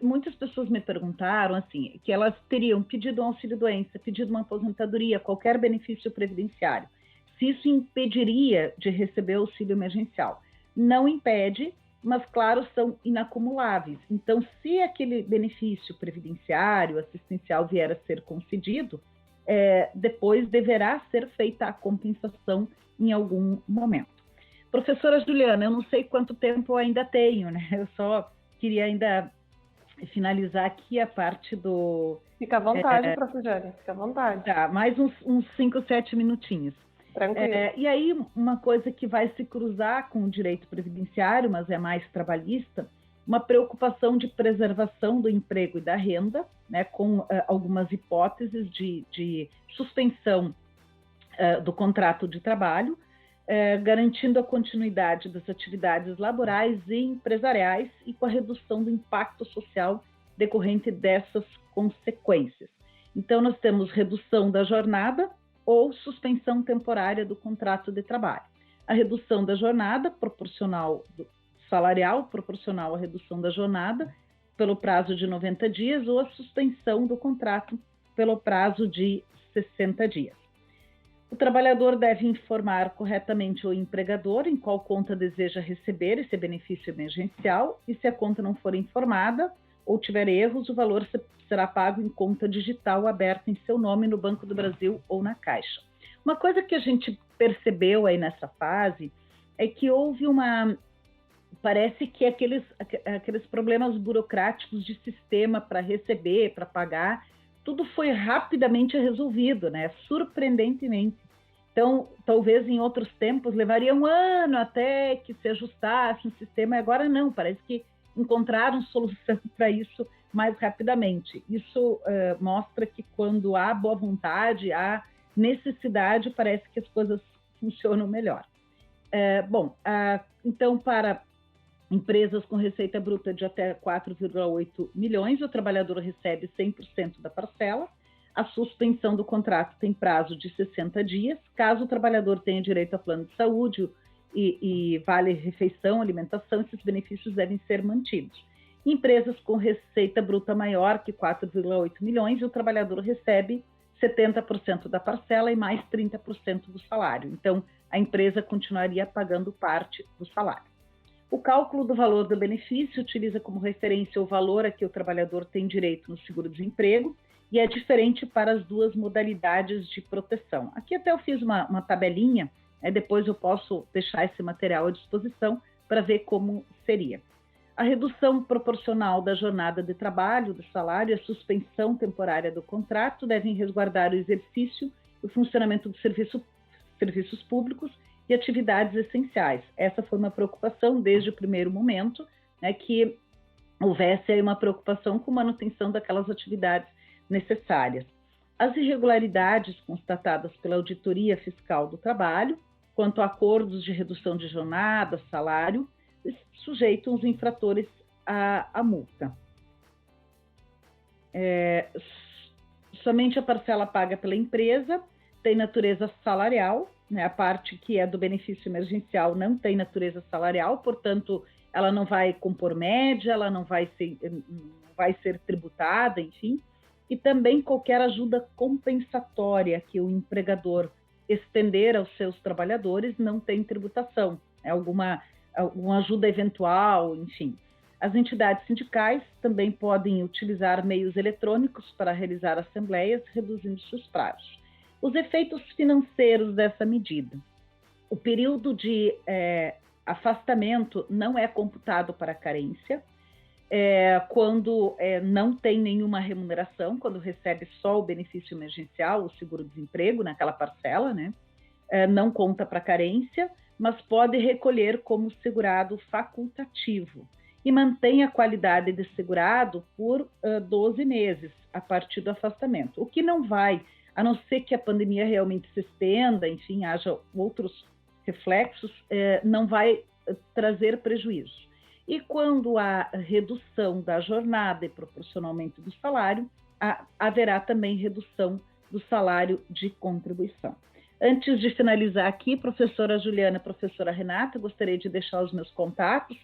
muitas pessoas me perguntaram assim, que elas teriam pedido um auxílio-doença, pedido uma aposentadoria, qualquer benefício previdenciário, se isso impediria de receber auxílio emergencial. Não impede, mas, claro, são inacumuláveis. Então, se aquele benefício previdenciário, assistencial vier a ser concedido, depois deverá ser feita a compensação em algum momento. Professora Juliana, eu não sei quanto tempo eu ainda tenho, né? Eu só queria ainda finalizar aqui a parte do... Fica à vontade, professora, fica à vontade. Tá, mais uns 5, 7 minutinhos. Tranquilo. E aí, uma coisa que vai se cruzar com o direito previdenciário, mas é mais trabalhista, uma preocupação de preservação do emprego e da renda, né, com algumas hipóteses de suspensão do contrato de trabalho, garantindo a continuidade das atividades laborais e empresariais e com a redução do impacto social decorrente dessas consequências. Então, nós temos redução da jornada ou suspensão temporária do contrato de trabalho. A redução da jornada salarial proporcional à redução da jornada pelo prazo de 90 dias ou a suspensão do contrato pelo prazo de 60 dias. O trabalhador deve informar corretamente o empregador em qual conta deseja receber esse benefício emergencial e, se a conta não for informada ou tiver erros, o valor será pago em conta digital aberta em seu nome no Banco do Brasil ou na Caixa. Uma coisa que a gente percebeu aí nessa fase é que houve parece que aqueles problemas burocráticos de sistema para receber, para pagar, tudo foi rapidamente resolvido, né? Surpreendentemente. Então, talvez em outros tempos levaria 1 ano até que se ajustasse o sistema, e agora não, parece que encontraram solução para isso mais rapidamente. Isso mostra que quando há boa vontade, há necessidade, parece que as coisas funcionam melhor. Então, para empresas com receita bruta de até 4,8 milhões, o trabalhador recebe 100% da parcela. A suspensão do contrato tem prazo de 60 dias. Caso o trabalhador tenha direito a plano de saúde e vale refeição, alimentação, esses benefícios devem ser mantidos. Empresas com receita bruta maior que 4,8 milhões, o trabalhador recebe 70% da parcela e mais 30% do salário. Então, a empresa continuaria pagando parte do salário. O cálculo do valor do benefício utiliza como referência o valor a que o trabalhador tem direito no seguro-desemprego e é diferente para as 2 modalidades de proteção. Aqui até eu fiz uma tabelinha, depois eu posso deixar esse material à disposição para ver como seria. A redução proporcional da jornada de trabalho, do salário, e a suspensão temporária do contrato devem resguardar o exercício e o funcionamento dos serviços públicos e atividades essenciais. Essa foi uma preocupação desde o primeiro momento, né, que houvesse aí uma preocupação com manutenção daquelas atividades necessárias. As irregularidades constatadas pela Auditoria Fiscal do Trabalho, quanto a acordos de redução de jornada, salário, sujeitam os infratores à multa. Somente a parcela paga pela empresa tem natureza salarial, né? A parte que é do benefício emergencial não tem natureza salarial, portanto, ela não vai compor média, ela não vai ser tributada, enfim. E também qualquer ajuda compensatória que o empregador estender aos seus trabalhadores não tem tributação, é alguma ajuda eventual, enfim. As entidades sindicais também podem utilizar meios eletrônicos para realizar assembleias, reduzindo seus prazos. Os efeitos financeiros dessa medida. O período de afastamento não é computado para carência, quando não tem nenhuma remuneração, quando recebe só o benefício emergencial, o seguro-desemprego, naquela parcela, né? Não conta para carência, mas pode recolher como segurado facultativo e mantém a qualidade de segurado por 12 meses a partir do afastamento. O que não vai, a não ser que a pandemia realmente se estenda, enfim, haja outros reflexos, não vai trazer prejuízo. E quando há redução da jornada e proporcionalmente do salário, haverá também redução do salário de contribuição. Antes de finalizar aqui, professora Juliana, professora Renata, gostaria de deixar os meus contatos,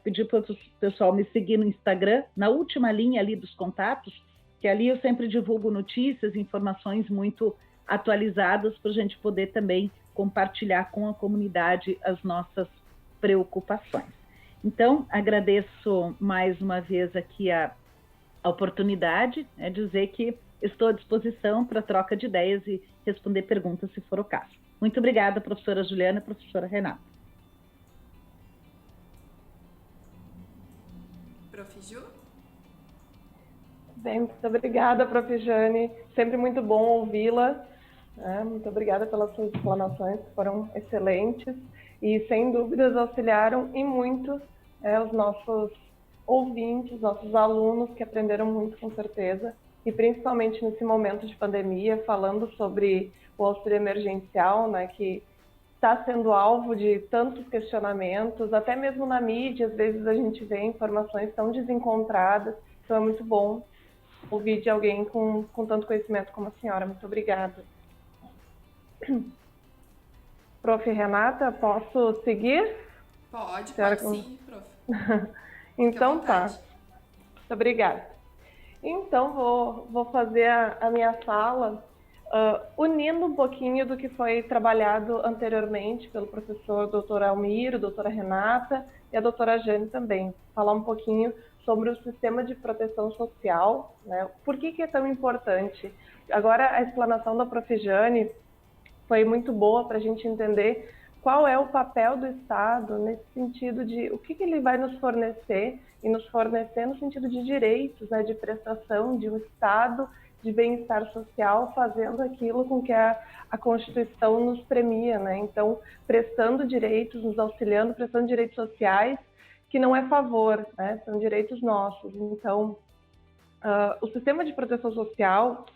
pedir para o pessoal me seguir no Instagram, na última linha ali dos contatos, que ali eu sempre divulgo notícias, informações muito atualizadas para a gente poder também compartilhar com a comunidade as nossas preocupações. Então, agradeço mais uma vez aqui a oportunidade, dizer que estou à disposição para troca de ideias e responder perguntas, se for o caso. Muito obrigada, professora Juliana e professora Renata. Prof. Ju? Bem, muito obrigada, Prof. Jane. Sempre muito bom ouvi-la. Muito obrigada pelas suas explanações, que foram excelentes e, sem dúvidas, auxiliaram e muito os nossos ouvintes, nossos alunos, que aprenderam muito, com certeza, e principalmente nesse momento de pandemia, falando sobre o auxílio emergencial, né, que está sendo alvo de tantos questionamentos, até mesmo na mídia, às vezes a gente vê informações tão desencontradas, então é muito bom ouvir de alguém com tanto conhecimento como a senhora. Muito obrigada. Prof. Renata, posso seguir? Pode sim, prof. Então tá. Muito obrigada. Então vou fazer a minha fala unindo um pouquinho do que foi trabalhado anteriormente pelo professor Dr. Almiro, doutora Renata e a doutora Jane também. Falar um pouquinho sobre o sistema de proteção social, né? Por que é tão importante? Agora, a explanação da Prof. Jane foi muito boa para a gente entender qual é o papel do Estado nesse sentido de o que ele vai nos fornecer, e nos fornecer no sentido de direitos, né, de prestação de um Estado de bem-estar social, fazendo aquilo com que a Constituição nos premia, né? Então, prestando direitos, nos auxiliando, prestando direitos sociais, que não é favor, né? São direitos nossos. Então, o sistema de proteção social,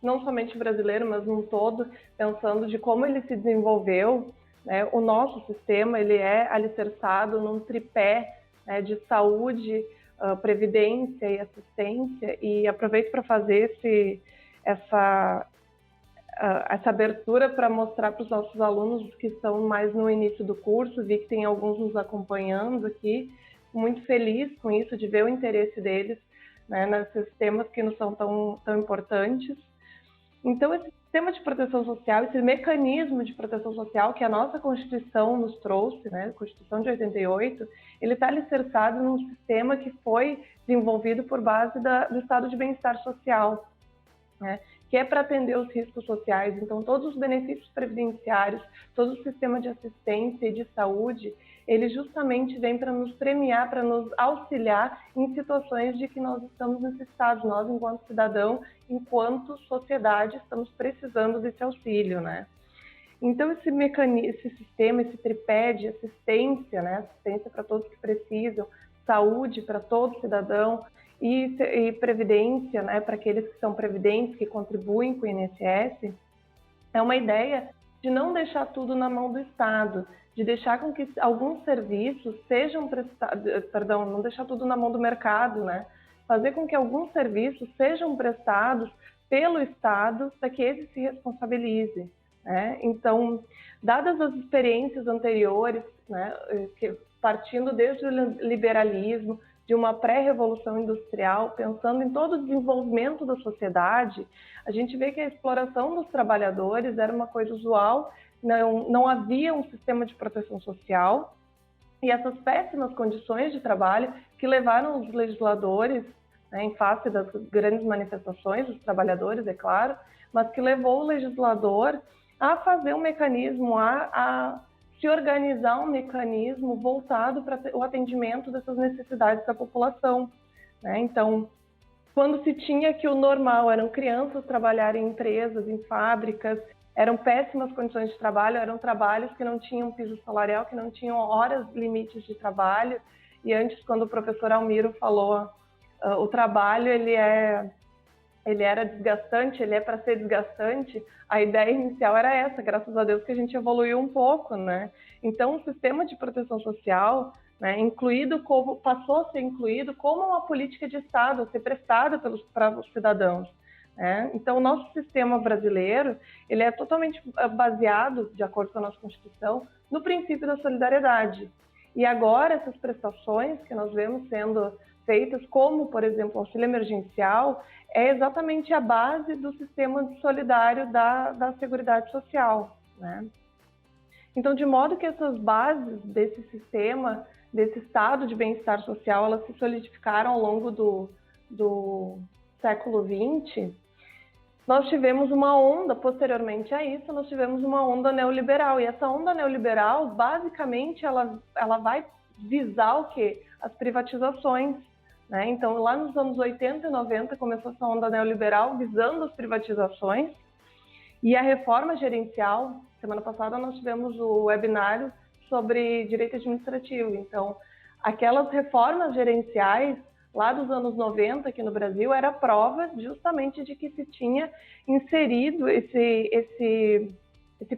não somente brasileiro, mas num todo, pensando de como ele se desenvolveu, né? O nosso sistema, ele é alicerçado num tripé, né, de saúde, previdência e assistência, e aproveito para fazer essa abertura para mostrar para os nossos alunos que estão mais no início do curso. Vi que tem alguns nos acompanhando aqui, muito feliz com isso, de ver o interesse deles, né, nesses temas que não são tão importantes. Então, esse sistema de proteção social, esse mecanismo de proteção social que a nossa Constituição nos trouxe, né, a Constituição de 88, ele está alicerçado num sistema que foi desenvolvido por base do Estado de Bem-Estar Social, né, que é para atender os riscos sociais. Então, todos os benefícios previdenciários, todo o sistema de assistência e de saúde, ele justamente vem para nos premiar, para nos auxiliar em situações de que nós estamos necessitados, nós, enquanto cidadão, enquanto sociedade, estamos precisando desse auxílio, né? Então, esse mecanismo, esse sistema, esse tripé de assistência, né? Assistência para todos que precisam, saúde para todo cidadão e previdência, né? Para aqueles que são previdentes, que contribuem com o INSS, é uma ideia de não deixar tudo na mão do Estado, de deixar com que alguns serviços sejam prestados, não deixar tudo na mão do mercado, né? fazer com que alguns serviços sejam prestados pelo Estado para que ele se responsabilize, né? Então, dadas as experiências anteriores, né, partindo desde o liberalismo, de uma pré-revolução industrial, pensando em todo o desenvolvimento da sociedade, a gente vê que a exploração dos trabalhadores era uma coisa usual, não havia um sistema de proteção social, e essas péssimas condições de trabalho que levaram os legisladores, né, em face das grandes manifestações dos trabalhadores, é claro, mas que levou o legislador a fazer um mecanismo, a se organizar um mecanismo voltado para o atendimento dessas necessidades da população, né? Então, quando se tinha que o normal eram crianças trabalharem em empresas, em fábricas, eram péssimas condições de trabalho, eram trabalhos que não tinham piso salarial, que não tinham horas limites de trabalho. E antes, quando o professor Almiro falou, o trabalho ele era desgastante, ele é para ser desgastante, a ideia inicial era essa, graças a Deus que a gente evoluiu um pouco, né? Então, o sistema de proteção social, né, passou a ser incluído como uma política de Estado, a ser prestada para os cidadãos, né? Então, o nosso sistema brasileiro, ele é totalmente baseado, de acordo com a nossa Constituição, no princípio da solidariedade. E agora, essas prestações que nós vemos sendo feitas, como, por exemplo, o auxílio emergencial, é exatamente a base do sistema solidário da Seguridade Social, né? Então, de modo que essas bases desse sistema, desse estado de bem-estar social, elas se solidificaram ao longo do século XX, nós tivemos uma onda, posteriormente a isso, nós tivemos uma onda neoliberal. E essa onda neoliberal, basicamente, ela vai visar o quê? As privatizações, né? Então, lá nos anos 80 e 90, começou essa onda neoliberal visando as privatizações e a reforma gerencial. Semana passada nós tivemos o webinário sobre direito administrativo. Então, aquelas reformas gerenciais lá dos anos 90 aqui no Brasil era prova justamente de que se tinha inserido esse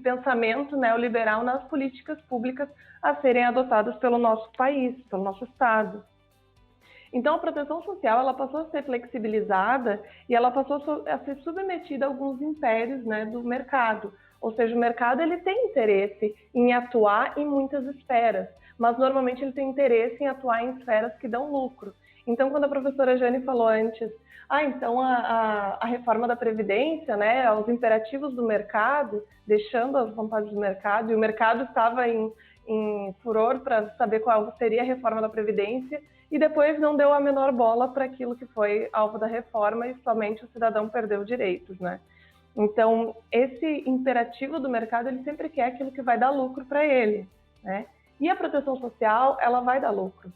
pensamento neoliberal nas políticas públicas a serem adotadas pelo nosso país, pelo nosso Estado. Então, a proteção social ela passou a ser flexibilizada e ela passou a ser submetida a alguns impérios, né, do mercado. Ou seja, o mercado ele tem interesse em atuar em muitas esferas, mas normalmente ele tem interesse em atuar em esferas que dão lucro. Então, quando a professora Jane falou antes, então a reforma da Previdência, né, os imperativos do mercado, deixando as vontades do mercado, e o mercado estava em furor para saber qual seria a reforma da Previdência, e depois não deu a menor bola para aquilo que foi alvo da reforma e somente o cidadão perdeu direitos, né? Então, esse imperativo do mercado, ele sempre quer aquilo que vai dar lucro para ele, né? E a proteção social, ela vai dar lucro,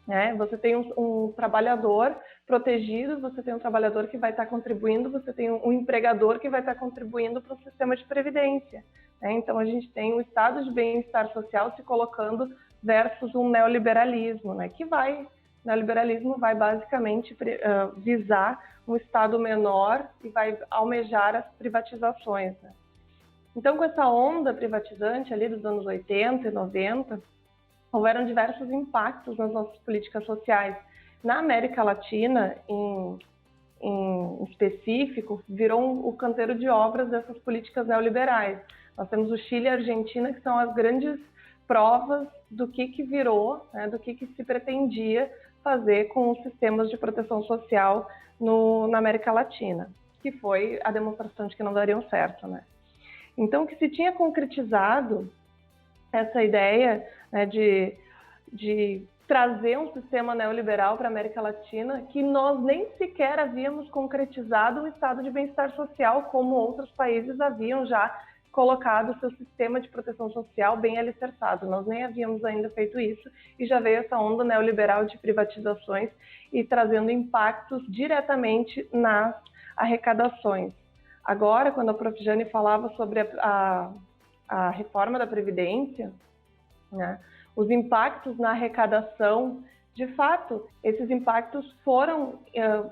né? Você tem um trabalhador protegido, você tem um trabalhador que vai estar contribuindo, você tem um empregador que vai estar contribuindo para o sistema de previdência, né? Então, a gente tem um estado de bem-estar social se colocando versus um neoliberalismo, né? O neoliberalismo vai basicamente visar um Estado menor e vai almejar as privatizações, né? Então, com essa onda privatizante ali dos anos 80 e 90, houveram diversos impactos nas nossas políticas sociais. Na América Latina, em específico, virou o canteiro de obras dessas políticas neoliberais. Nós temos o Chile e a Argentina, que são as grandes provas do que virou, né, do que se pretendia fazer com os sistemas de proteção social na América Latina, que foi a demonstração de que não dariam certo, né? Então, que se tinha concretizado essa ideia, né, de trazer um sistema neoliberal para a América Latina, que nós nem sequer havíamos concretizado um estado de bem-estar social, como outros países haviam já colocado o seu sistema de proteção social bem alicerçado. Nós nem havíamos ainda feito isso e já veio essa onda neoliberal de privatizações e trazendo impactos diretamente nas arrecadações. Agora, quando a prof. Jane falava sobre a reforma da Previdência, né, os impactos na arrecadação, de fato, esses impactos foram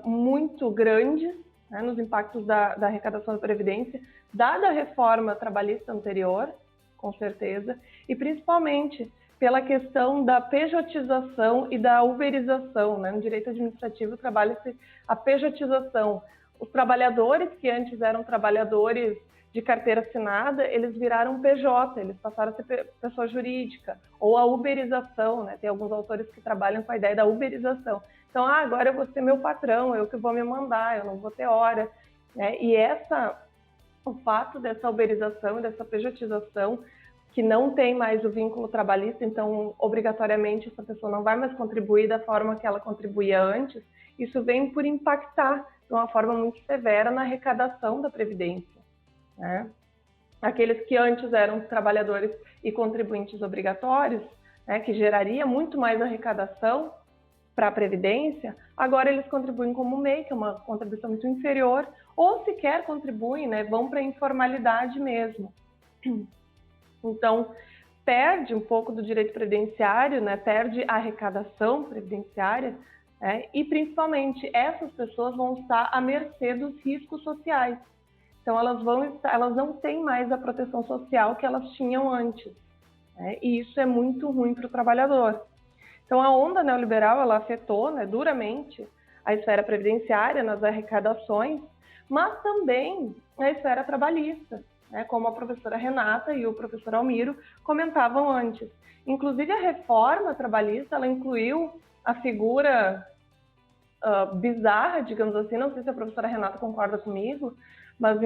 muito grandes, né, nos impactos da arrecadação da Previdência, dada a reforma trabalhista anterior, com certeza, e principalmente pela questão da pejotização e da uberização, né? No direito administrativo trabalha-se a pejotização. Os trabalhadores que antes eram trabalhadores de carteira assinada, eles viraram PJ, eles passaram a ser pessoa jurídica, ou a uberização, né? Tem alguns autores que trabalham com a ideia da uberização. Então, agora eu vou ser meu patrão, eu que vou me mandar, eu não vou ter hora, né? E o fato dessa uberização e dessa pejotização, que não tem mais o vínculo trabalhista, então, obrigatoriamente, essa pessoa não vai mais contribuir da forma que ela contribuía antes, isso vem por impactar de uma forma muito severa na arrecadação da Previdência, né? Aqueles que antes eram trabalhadores e contribuintes obrigatórios, né, que geraria muito mais arrecadação para a Previdência, agora eles contribuem como MEI, que é uma contribuição muito inferior, ou sequer contribuem, né, vão para a informalidade mesmo. Então, perde um pouco do direito previdenciário, né, perde a arrecadação previdenciária, né, e principalmente essas pessoas vão estar à mercê dos riscos sociais. Então, elas não têm mais a proteção social que elas tinham antes, né, e isso é muito ruim para o trabalhador. Então, a onda neoliberal ela afetou, né, duramente a esfera previdenciária nas arrecadações, mas também a esfera trabalhista, né, como a professora Renata e o professor Almiro comentavam antes. Inclusive, a reforma trabalhista ela incluiu a figura bizarra, digamos assim, não sei se a professora Renata concorda comigo, mas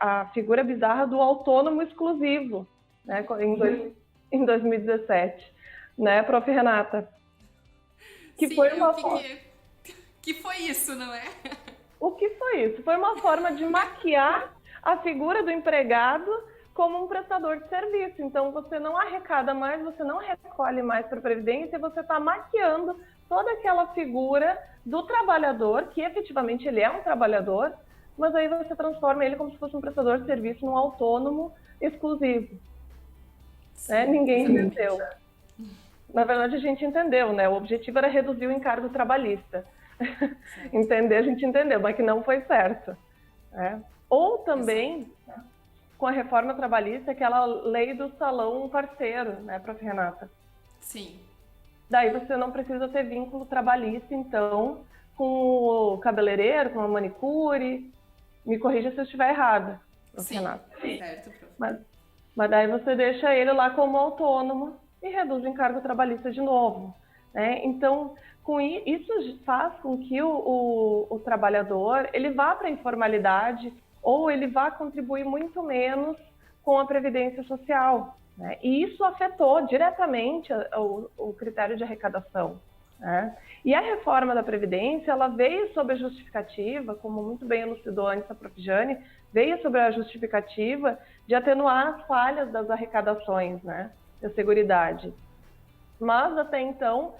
a figura bizarra do autônomo exclusivo, né, em 2017. Né, prof. Renata? Sim, foi uma que foi isso, não é? O que foi isso? Foi uma forma de maquiar a figura do empregado como um prestador de serviço. Então, você não arrecada mais, você não recolhe mais para a Previdência, você está maquiando toda aquela figura do trabalhador, que efetivamente ele é um trabalhador, mas aí você transforma ele como se fosse um prestador de serviço num autônomo exclusivo. Sim, né? Ninguém entendeu. Na verdade, a gente entendeu, né? O objetivo era reduzir o encargo trabalhista. Entender, a gente entendeu, mas que não foi certo. Né? Ou também, com a reforma trabalhista, aquela lei do salão parceiro, né, prof. Renata? Sim. Daí você não precisa ter vínculo trabalhista, então, com o cabeleireiro, com a manicure. Me corrija se eu estiver errada, prof. Sim, Renata. certo, prof. Mas daí você deixa ele lá como autônomo e reduz o encargo trabalhista de novo. Né? Então, isso faz com que o trabalhador ele vá para a informalidade ou ele vá contribuir muito menos com a previdência social. Né? E isso afetou diretamente o critério de arrecadação. Né? E a reforma da Previdência ela veio sob a justificativa, como muito bem elucidou antes a prof. Jane, veio sobre a justificativa de atenuar as falhas das arrecadações, né, da Seguridade. Mas, até então,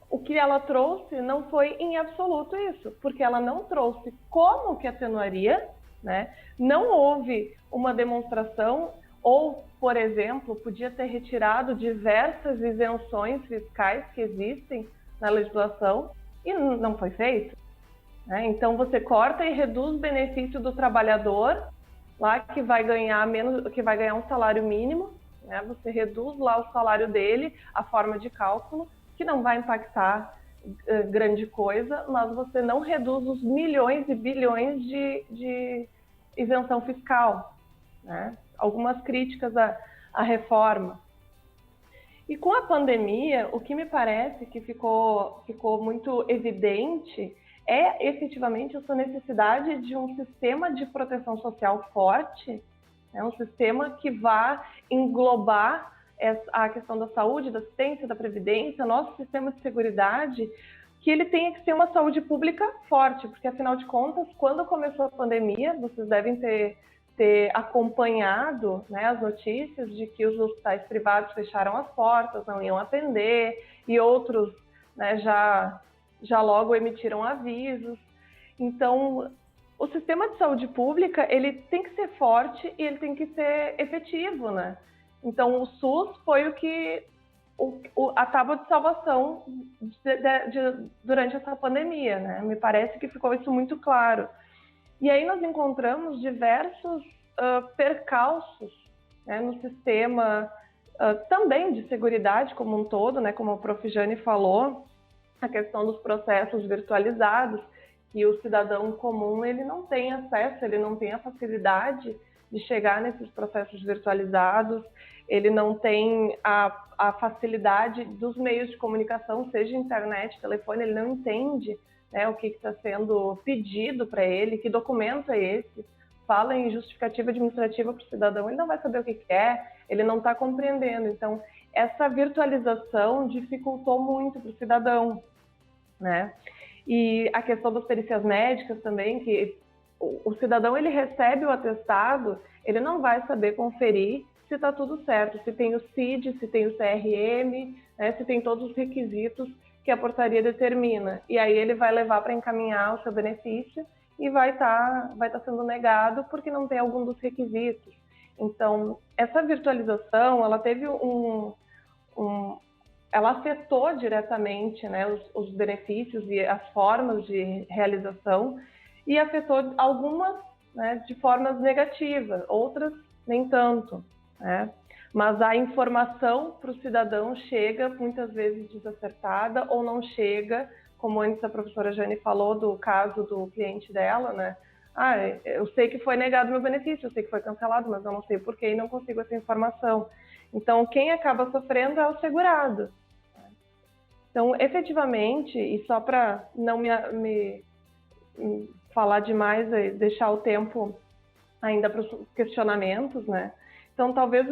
o que ela trouxe não foi em absoluto isso, porque ela não trouxe como que atenuaria, né? Não houve uma demonstração ou, por exemplo, podia ter retirado diversas isenções fiscais que existem na legislação e não foi feito. Né? Então, você corta e reduz o benefício do trabalhador lá que vai ganhar um salário mínimo, né? Você reduz lá o salário dele, a forma de cálculo, que não vai impactar grande coisa, mas você não reduz os milhões e bilhões de isenção fiscal. Né? Algumas críticas à reforma. E com a pandemia, o que me parece que ficou muito evidente é efetivamente essa necessidade de um sistema de proteção social forte, né? Um sistema que vá englobar a questão da saúde, da assistência, da previdência, nosso sistema de seguridade, que ele tenha que ser uma saúde pública forte, porque afinal de contas, quando começou a pandemia, vocês devem ter acompanhado, né, as notícias de que os hospitais privados fecharam as portas, não iam atender, e outros, né, já logo emitiram avisos. Então, o sistema de saúde pública ele tem que ser forte e ele tem que ser efetivo, né? Então, o SUS foi a tábua de salvação durante essa pandemia, né? Me parece que ficou isso muito claro. E aí nós encontramos diversos percalços, né, no sistema também de seguridade como um todo, né, como a Prof. Jane falou, a questão dos processos virtualizados, que o cidadão comum ele não tem acesso, ele não tem a facilidade de chegar nesses processos virtualizados, ele não tem a facilidade dos meios de comunicação, seja internet, telefone, ele não entende, né, o que está sendo pedido para ele, que documento é esse, fala em justificativa administrativa para o cidadão, ele não vai saber o que é, ele não está compreendendo. Então, essa virtualização dificultou muito para o cidadão, né? E a questão das perícias médicas também, que o cidadão ele recebe o atestado, ele não vai saber conferir se está tudo certo, se tem o CID, se tem o CRM, né, se tem todos os requisitos que a portaria determina. E aí ele vai levar para encaminhar o seu benefício e vai tá sendo negado porque não tem algum dos requisitos. Então, essa virtualização, ela teve ela afetou diretamente, né, os benefícios e as formas de realização, e afetou algumas, né, de formas negativas, outras nem tanto, né? Mas a informação para o cidadão chega muitas vezes desacertada ou não chega, como antes a professora Jane falou do caso do cliente dela, né? Eu sei que foi negado meu benefício, eu sei que foi cancelado, mas eu não sei por que e não consigo essa informação. Então, quem acaba sofrendo é o segurado. Então, efetivamente, e só para não me falar demais, deixar o tempo ainda para os questionamentos, né? Então, talvez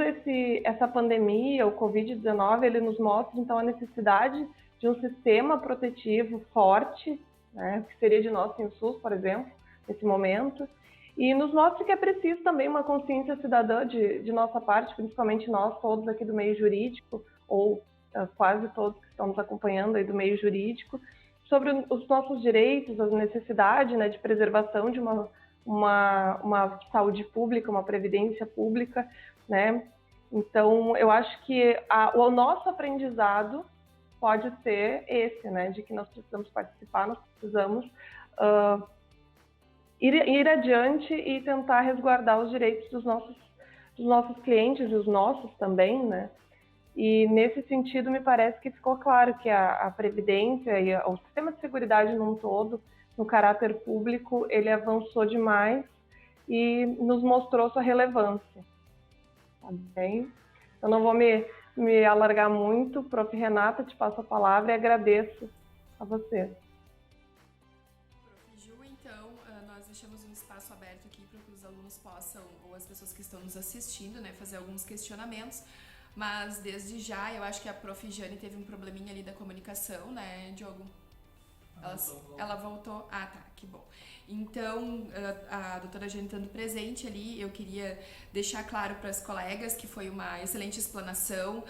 essa pandemia, o Covid-19, ele nos mostre, então, a necessidade de um sistema protetivo forte, né, que seria de nós sem o SUS, por exemplo, nesse momento, e nos mostra que é preciso também uma consciência cidadã de nossa parte, principalmente nós todos aqui do meio jurídico, ou quase todos que estão nos acompanhando aí do meio jurídico, sobre os nossos direitos, a necessidade, né, de preservação de uma saúde pública, uma previdência pública, né? Então, eu acho que o nosso aprendizado pode ser esse, né, de que nós precisamos participar, nós precisamos ir adiante e tentar resguardar os direitos dos nossos clientes e os nossos também, né? E nesse sentido me parece que ficou claro que a Previdência e o sistema de seguridade num todo, no caráter público, ele avançou demais e nos mostrou sua relevância. Tá bem? Eu não vou me alargar muito. Prof. Renata, te passo a palavra e agradeço a você. Prof. Ju, então, nós deixamos um espaço aberto aqui para que os alunos possam, ou as pessoas que estão nos assistindo, né, fazer alguns questionamentos. Mas, desde já, eu acho que a Prof. Jane teve um probleminha ali da comunicação, né, Diogo? Ela voltou? Ah, tá, que bom. Então, a doutora Jane estando presente ali, eu queria deixar claro para as colegas que foi uma excelente explanação,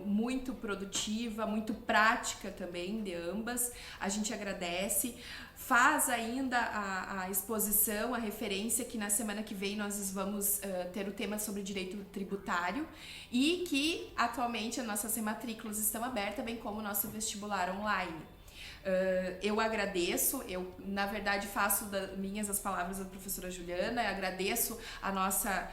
muito produtiva, muito prática também de ambas. A gente agradece. Faz ainda a exposição, a referência que na semana que vem nós vamos ter o tema sobre direito tributário e que atualmente as nossas rematrículas estão abertas, bem como o nosso vestibular online. Eu agradeço, eu na verdade faço minhas as palavras da professora Juliana, eu agradeço a nossa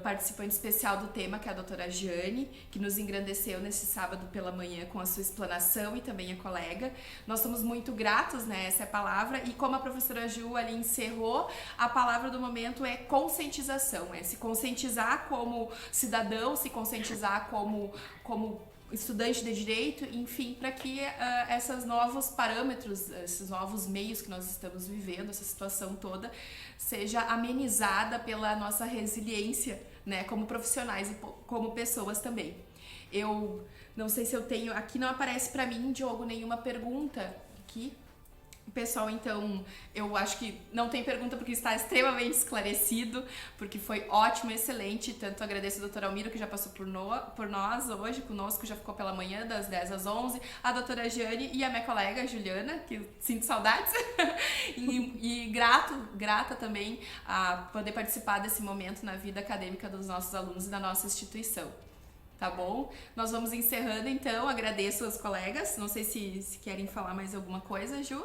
participante especial do tema, que é a doutora Jane, que nos engrandeceu nesse sábado pela manhã com a sua explanação e também a colega. Nós somos muito gratos, né, essa é a palavra, e como a professora Ju ali encerrou, a palavra do momento é conscientização, é se conscientizar como cidadão, se conscientizar como estudante de direito, enfim, para que esses novos parâmetros, esses novos meios que nós estamos vivendo, essa situação toda, seja amenizada pela nossa resiliência, né, como profissionais e como pessoas também. Eu não sei se eu tenho, aqui não aparece para mim, Diogo, nenhuma pergunta aqui. Pessoal, então, eu acho que não tem pergunta porque está extremamente esclarecido, porque foi ótimo, excelente. Tanto agradeço a doutora Almiro, que já passou por nós hoje, conosco, já ficou pela manhã, das 10 às 11, a doutora Jane e a minha colega Juliana, que sinto saudades, e grata também a poder participar desse momento na vida acadêmica dos nossos alunos e da nossa instituição. Tá bom? Nós vamos encerrando, então, agradeço aos colegas, não sei se querem falar mais alguma coisa, Ju?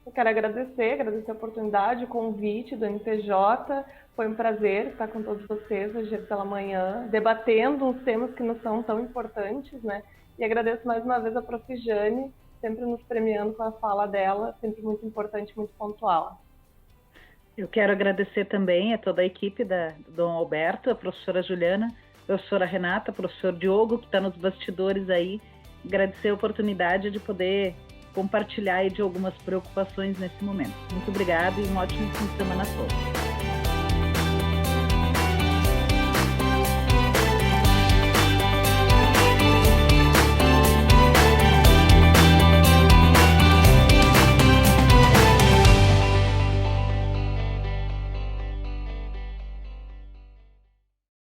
Eu quero agradecer a oportunidade, o convite do NPJ. Foi um prazer estar com todos vocês hoje pela manhã, debatendo uns temas que não são tão importantes, né? E agradeço mais uma vez a Prof. Jane, sempre nos premiando com a fala dela, sempre muito importante, muito pontual. Eu quero agradecer também a toda a equipe do Dom Alberto, a professora Juliana, a professora Renata, o professor Diogo, que está nos bastidores aí. Agradecer a oportunidade de poder compartilhar aí de algumas preocupações nesse momento. Muito obrigada e um ótimo fim de semana a todos.